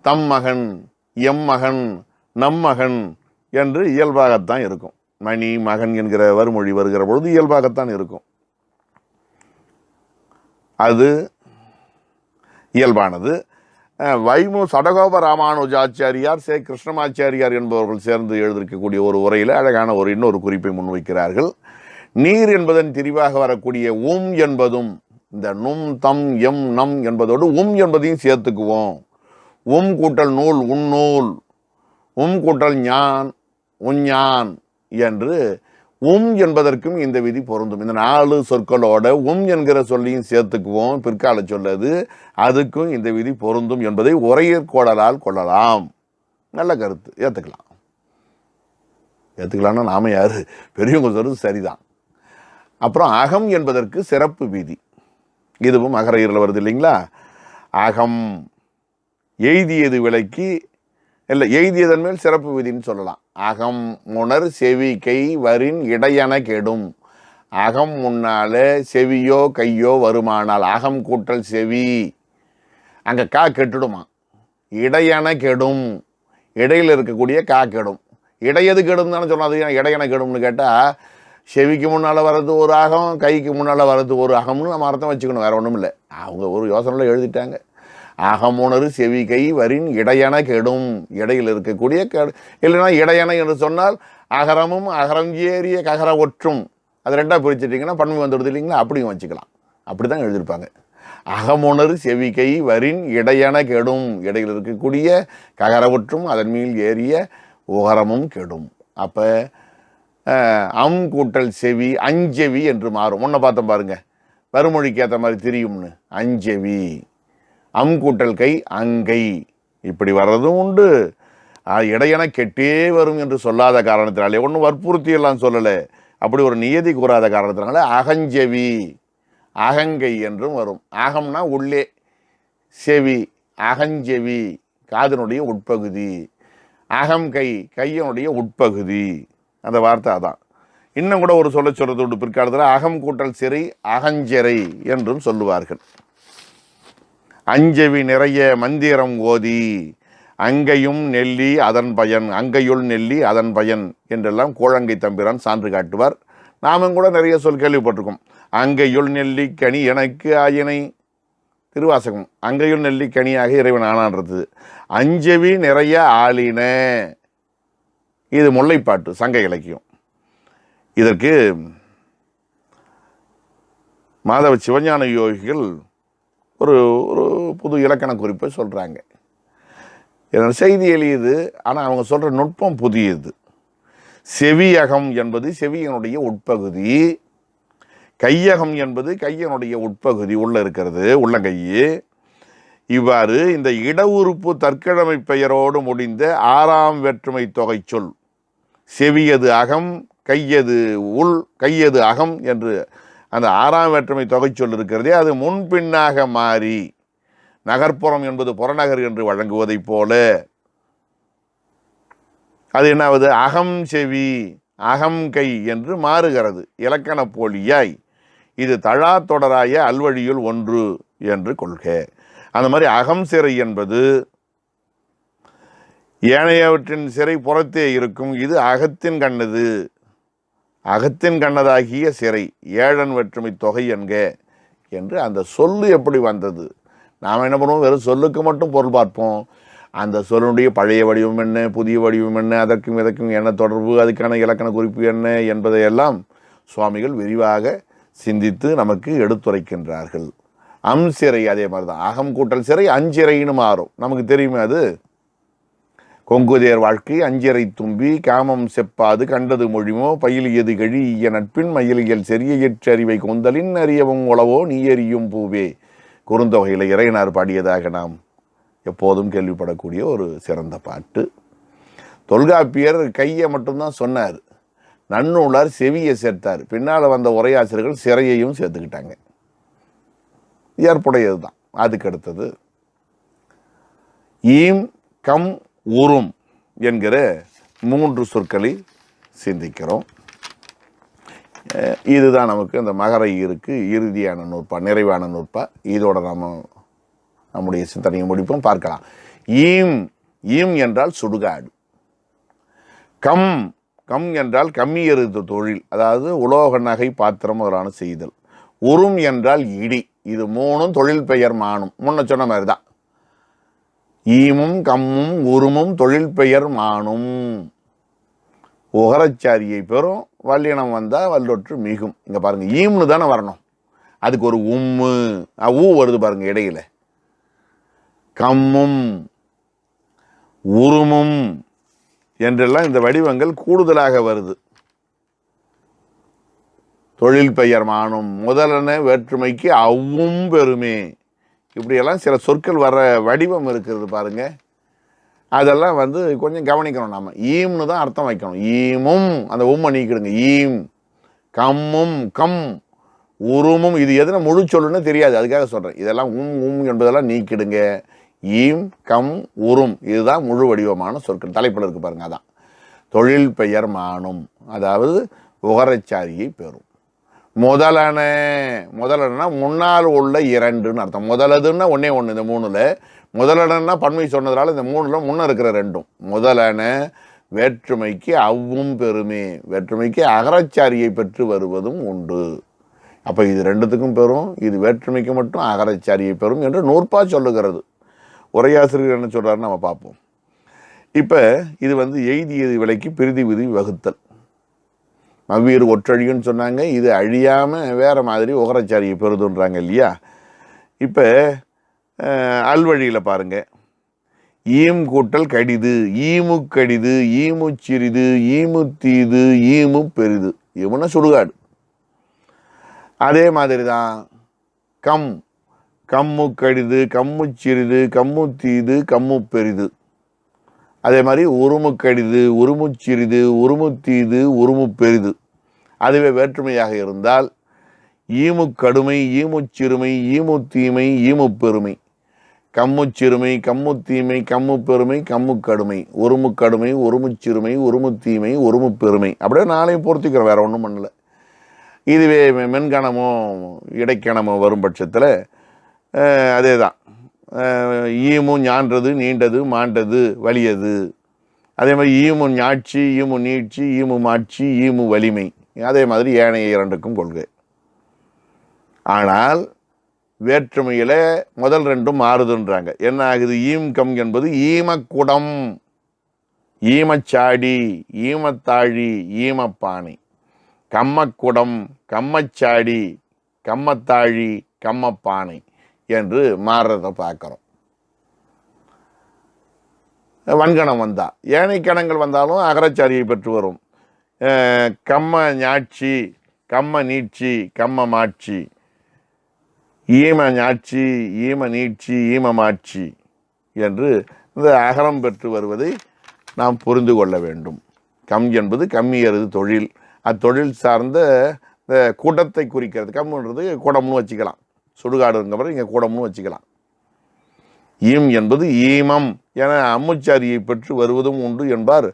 தம் மகன், எம் மகன், நம் மகன் என்று இயல்பாகத்தான் இருக்கும். மணி, மகன் என்கிற வறுமொழி வருகிற பொழுது இயல்பாகத்தான் இருக்கும். அது இயல்பானது. வைமு சடகோப ராமானுஜாச்சாரியார், சே கிருஷ்ணமாச்சாரியார் என்பவர்கள் சேர்ந்து எழுதியிருக்கக்கூடிய ஒரு உரையில் அழகான இன்னொரு குறிப்பை முன்வைக்கிறார்கள். நீர் என்பதன் திரிவாக வரக்கூடிய என்பதும் இந்த நும், தம், எம், நம் என்பதோடு என்பதையும் சேர்த்துக்குவோம். கூட்டல் நூல், உன்னூல், கூட்டல் ஞான், உஞ்ஞான் என்று என்பதற்கும் இந்த விதி பொருந்தும். இந்த 4 சொற்களோட என்கிற சொல்லையும் சேர்த்துக்குவோம், பிற்கால சொல்லது, அதுக்கும் இந்த விதி பொருந்தும் என்பதை உரையற்கோடலால் கொள்ளலாம். நல்ல கருத்து, ஏற்றுக்கலாம்னா நாம யாரு, பெரியவங்க சொல்றது சரிதான். அப்புறம் அகம் என்பதற்கு சிறப்பு விதி, இதுவும் அகரையில் வருது இல்லைங்களா? அகம் எய்தியது விலைக்கு இல்லை, எய்தியதன் மேல் சிறப்பு விதின்னு சொல்லலாம். அகம் முனர் செவி கை வரின் இடையன கெடும். அகம் முன்னால செவியோ கையோ வருமானால் அகம் கூட்டல் செவி, அங்கே கா கெட்டுடுமா. இடையன கெடும், இடையில் இருக்கக்கூடிய கா கெடும். இடையது கெடும் தானே சொன்னாது. இடையன கெடும்னு கேட்டால் செவிக்கு முன்னால் வர்றது ஒரு அகம், கைக்கு முன்னால் வர்றது ஒரு அகம்னு நம்ம அர்த்தம் வச்சுக்கணும், வேறு ஒன்றும் இல்லை. அவங்க ஒரு யோசனையில் எழுதிட்டாங்க. அகமுணரு செவி கை வரின் இடையன கெடும், இடையில் இருக்கக்கூடிய கெடு. இல்லைன்னா இடையன என்று சொன்னால் அகரமும் அகரம் ஏறிய ககர ஒற்றும், அது 2ஆக பிரிச்சுட்டிங்கன்னா பன்மை வந்துடுது இல்லைங்களா? அப்படியும் வச்சுக்கலாம். அப்படி தான் எழுதியிருப்பாங்க. அகமுணரு செவி கை வரின் இடையன கெடும், இடையில் இருக்கக்கூடிய ககர ஒற்றும் அதன் மேல் ஏறிய உகரமும் கெடும். அப்போ கூட்டல் செவி அஞ்செவி என்று மாறும். முன்ன பார்த்தோம் பாருங்க, வறுமொழிக்கு ஏற்ற மாதிரி தெரியும்னு. அஞ்செவி, கூட்டல் கை அங்கை, இப்படி வர்றதும் உண்டு. இடையென கெட்டே வரும் என்று சொல்லாத காரணத்தினாலே, ஒன்றும் வற்புறுத்தி எல்லாம் சொல்லலை, அப்படி ஒரு நியதி கூறாத காரணத்தினால அகஞ்செவி அகங்கை என்றும் வரும். அகம்னா உள்ளே, செவி அகஞ்செவி காதனுடைய உட்பகுதி, அகம் கை கையனுடைய உட்பகுதி, அந்த வார்த்தை அதான். இன்னும் கூட ஒரு சொல்றது உண்டு பிற்காலத்தில், அகம் கூட்டல் சிறை அகஞ்செறை என்றும் சொல்லுவார்கள். அஞ்செவி நிறைய மந்திரம் ஓதி அங்கையும் நெல்லி அதன் பயன், அங்கையுள் நெல்லி அதன் பயன் என்றெல்லாம் கோழங்கை தம்பிரான் சான்று காட்டுவார். நாமும் கூட நிறைய சொல் கேள்விப்பட்டிருக்கோம். அங்கையுள் நெல்லி கனி எனக்கு ஆயினை, திருவாசகம். அங்கையுள் நெல்லி கனியாக இறைவன் ஆனான்றது. அஞ்செவி நிறைய ஆளின, இது முல்லைப்பாட்டு, சங்க இலக்கியம். இதற்கு மாதவ சிவஞான யோகிகள் ஒரு புது இலக்கண குறிப்பை சொல்கிறாங்க. செய்தி எளியது, ஆனால் அவங்க சொல்கிற நுட்பம் புதியது. செவியகம் என்பது செவியனுடைய உட்பகுதி, கையகம் என்பது கையனுடைய உட்பகுதி, உள்ள இருக்கிறது, உள்ளங்கையே. இவ்வாறு இந்த இட உறுப்பு தற்கிழமை பெயரோடு முடிந்த 6ஆம் வேற்றுமை தொகை சொல் செவியது அகம், கையது உள், கையது அகம் என்று அந்த 6ஆம் வேற்றுமை தொகை சொல் இருக்கிறதே, அது முன்பின்னாக மாறி நகர்ப்புறம் என்பது புறநகர் என்று வழங்குவதைப் போல அது என்னாவது அகம் செவி அகம் கை என்று மாறுகிறது. இலக்கண போலியாய் இது தழா தொடராய அல்வழியுள் ஒன்று என்று கொள்க. அந்த மாதிரி அகம் சிறை என்பது ஏனையவற்றின் சிறை புறத்தே இருக்கும், இது அகத்தின் கண்ணது, அகத்தின் கண்ணதாகிய சிறை, ஏழன் வேற்றுமை தொகை என்க என்று அந்த சொல்லு எப்படி வந்தது. நாம் என்ன பண்ணுவோம், வெறும் சொல்லுக்கு மட்டும் பொருள் பார்ப்போம். அந்த சொல்லுடைய பழைய வடிவம் என்ன, புதிய வடிவம் என்ன, அதற்கும் இதற்கும் என்ன தொடர்பு, அதுக்கான இலக்கண குறிப்பு என்ன என்பதையெல்லாம் சுவாமிகள் விரிவாக சிந்தித்து நமக்கு எடுத்துரைக்கின்றார்கள். சிறை அதே மாதிரி தான், அகம் கூட்டல் சிறை அஞ்சிறைன்னு மாறும். நமக்கு தெரியுமே அது. கொங்குதேர் வாழ்க்கை அஞ்சிறை தும்பி காமம் செப்பாது கண்டது மொழிமோ பயிலியது கழிய நட்பின் மயிலியல் செறிய எற்றறிவை கொந்தலின் அறியவும் உளவோ நீ எறியும் பூவே, குறுந்தொகையில் இறையனார் பாடியதாக நாம் எப்போதும் கேள்விப்படக்கூடிய ஒரு சிறந்த பாட்டு. தொல்காப்பியர் கையை மட்டும்தான் சொன்னார், நன்னூலார் செவியை சேர்த்தார். பின்னால் வந்த உரையாசிரியர்கள் சிறையையும் சேர்த்துக்கிட்டாங்க. ஏற்புடையது தான். அதுக்கு அடுத்தது ஈம் கம் உரும் என்கிற 3 சொற்களை சிந்திக்கிறோம். இதுதான் நமக்கு அந்த மகர ஈருக்கு இறுதியான நூற்பா, நிறைவான நூற்பா. இதோட நம்முடைய சிந்தனையை முடிப்போம். பார்க்கலாம். ஈம், ஈம் என்றால் சுடுகாடு. கம், கம் என்றால் கம்மியறுது தொழில், அதாவது உலோக நகை பாத்திரம் முதலான செய்தல். உறும் என்றால் இடி. இது மூணும் தொழில் பெயர் மானும். முன்ன சொன்ன மாதிரி தான். ஈமும் கம்மும் உருமும் தொழில் பெயர் மானும். உகரச்சாரியை பெறும். வல்லினம் வந்தால் வல்லொற்று மிகும். இங்கே பாருங்க, ஈம்னு தானே வரணும். அதுக்கு ஒரு உம்மு ஊ வருது பாருங்க இடையில. கம்மும் உருமும் என்றெல்லாம் இந்த வடிவங்கள் கூடுதலாக வருது. தொழில் பெயர் மானும், முதலன வேற்றுமைக்கு அவ்வும் பெருமே, இப்படியெல்லாம் சில சொற்கள் வர வடிவம் இருக்கிறது பாருங்க. அதெல்லாம் கொஞ்சம் கவனிக்கணும். நாம ஈம்னு தான் அர்த்தம் வைக்கணும். ஈமும், அந்த உம்மை நீக்கிடுங்க. ஈம், கம்மும், கம், உருமும், இது எதுனா முழு சொல்லுன்னு தெரியாது, அதுக்காக சொல்றேன். இதெல்லாம் என்பதெல்லாம் நீக்கிடுங்க. ஈம், கம், உரும், இதுதான் முழு வடிவமான சொற்கள். தலைப்பில் இருக்கு பாருங்க. அதான் தொழில் பெயர் மானும், அதாவது உகரச்சாரியை பெறும். முதலன, முதலனா முன்னால் உள்ள இரண்டுன்னு அர்த்தம். முதலதுன்னா ஒன்னே ஒன்று. இந்த மூணுல முதலனா பன்மை சொன்னதுனால இந்த மூணுல முன்ன இருக்கிற ரெண்டும். முதலன வேற்றுமைக்கு அவ்வும் பெருமே, வேற்றுமைக்கு அகரச்சாரியை பெற்று வருவதும் உண்டு. அப்ப இது ரெண்டுத்துக்கும் பெறும், இது வேற்றுமைக்கு மட்டும் அகரச்சாரியை பெறும் என்று நூற்பா சொல்லுகிறது. உரையாசிரியர் என்ன சொல்றாருன்னு நம்ம பார்ப்போம். இப்ப இது எய்தியது விலைக்கு பிரிதி விதி வகுத்தல். மவ்வீறு ஒற்றழியுன்னு சொன்னாங்க. இது அழியாம வேற மாதிரி உகரச்சாரியை பெறுதுன்றாங்க இல்லையா. இப்ப அல்வழியில பாருங்க. ஈம் கூட்டல் கடிது, ஈமு கடிது, ஈமு சிறிது, ஈமு தீது, ஈமு பெரிது, இவன சுடுகாடு. அதே மாதிரி தான் கம், கம்மு கடிது, கம்மு சிறிது, கம்மு தீது, கம்மு பெரிது. அதே மாதிரி உருமு கடிது, உருமு சிறிது, உருமு தீது, உருமு பெரிது. அதுவே வேற்றுமையாக இருந்தால் ஈமு கடுமை, ஈமு சிறுமை, ஈமு தீமை, ஈமு பெருமை. கம்மு சிறுமை, கம்மு தீமை, கம்மு பெருமை, கம்மு கடுமை, உருமு கடுமை, உருமு சிறுமை, உருமு தீமை, உருமு பெருமை. அப்படியே நாளையும் பொறுத்திக்கிறோம், வேற ஒன்றும் பண்ணல. இதுவே மென்கணமோ இடைக்கணமோ வரும் பட்சத்தில் அதே தான். ஈமு ஞான்றது, நீண்டது, மாண்டது, வலியது. அதே மாதிரி ஈமு ஞாட்சி, ஈமு நீட்சி, ஈமு மாட்சி, ஈமு வலிமை. அதே மாதிரி ஏனைய இரண்டுக்கும் கொள்கை. ஆனால் வேற்றுமையில முதல் ரெண்டும் மாறுதுன்றாங்க. என்ன ஆகுது? ஈம் கம் என்பது ஈமக்குடம், ஈமச்சாடி, ஈமத்தாழி, ஈமப்பானை. கம்மக்குடம், கம்மச்சாடி, கம்மத்தாழி, கம்மப்பானை என்று மாறுறதை பார்க்கிறோம். வன்கணம் வந்தா, ஏனைய கணங்கள் வந்தாலும் அகரச்சாரியை பெற்று வரும். கம்ம ஞாட்சி, கம்ம நீட்சி, கம்ம மாட்சி, ஈம ஞாட்சி, ஈம நீட்சி, ஈம மாட்சி என்று இந்த அகரம் பெற்று வருவதை நாம் புரிந்து கொள்ள வேண்டும். கம் என்பது கம்மியறது தொழில். அத்தொழில் சார்ந்த கூட்டத்தை குறிக்கிறது. கம்ன்றது கூடம்னு வச்சுக்கலாம். சுடுகாடுங்கிறப்ப இங்கே கூடம்னு வச்சுக்கலாம். ஈம் என்பது ஈமம் என அம்முச்சாரியை பெற்று வருவதும் உண்டு என்பார்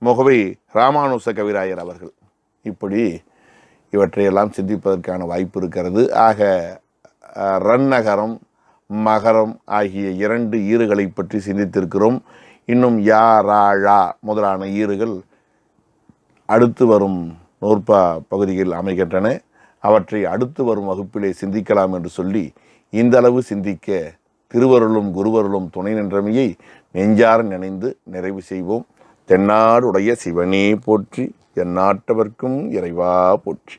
முகவை ராமானுச கவிராயர் அவர்கள். இப்படி இவற்றையெல்லாம் சிந்திப்பதற்கான வாய்ப்பு இருக்கிறது. ஆக ரன்னகரம், மகரம் ஆகிய இரண்டு ஈறுகளை பற்றி சிந்தித்திருக்கிறோம். இன்னும் யா, ரா, ழா முதலான ஈறுகள் அடுத்து வரும் நூற்பா பகுதியில் அமைகின்றன. அவற்றை அடுத்து வரும் வகுப்பிலே சிந்திக்கலாம் என்று சொல்லி இந்த அளவு சிந்திக்க திருவருளும் குருவருளும் துணை நின்றமையை நெஞ்சார நினைந்து நிறைவு செய்வோம். தென்னாடுடைய சிவனே போற்றி, எந்நாட்டவர்க்கும் இறைவா போற்றி.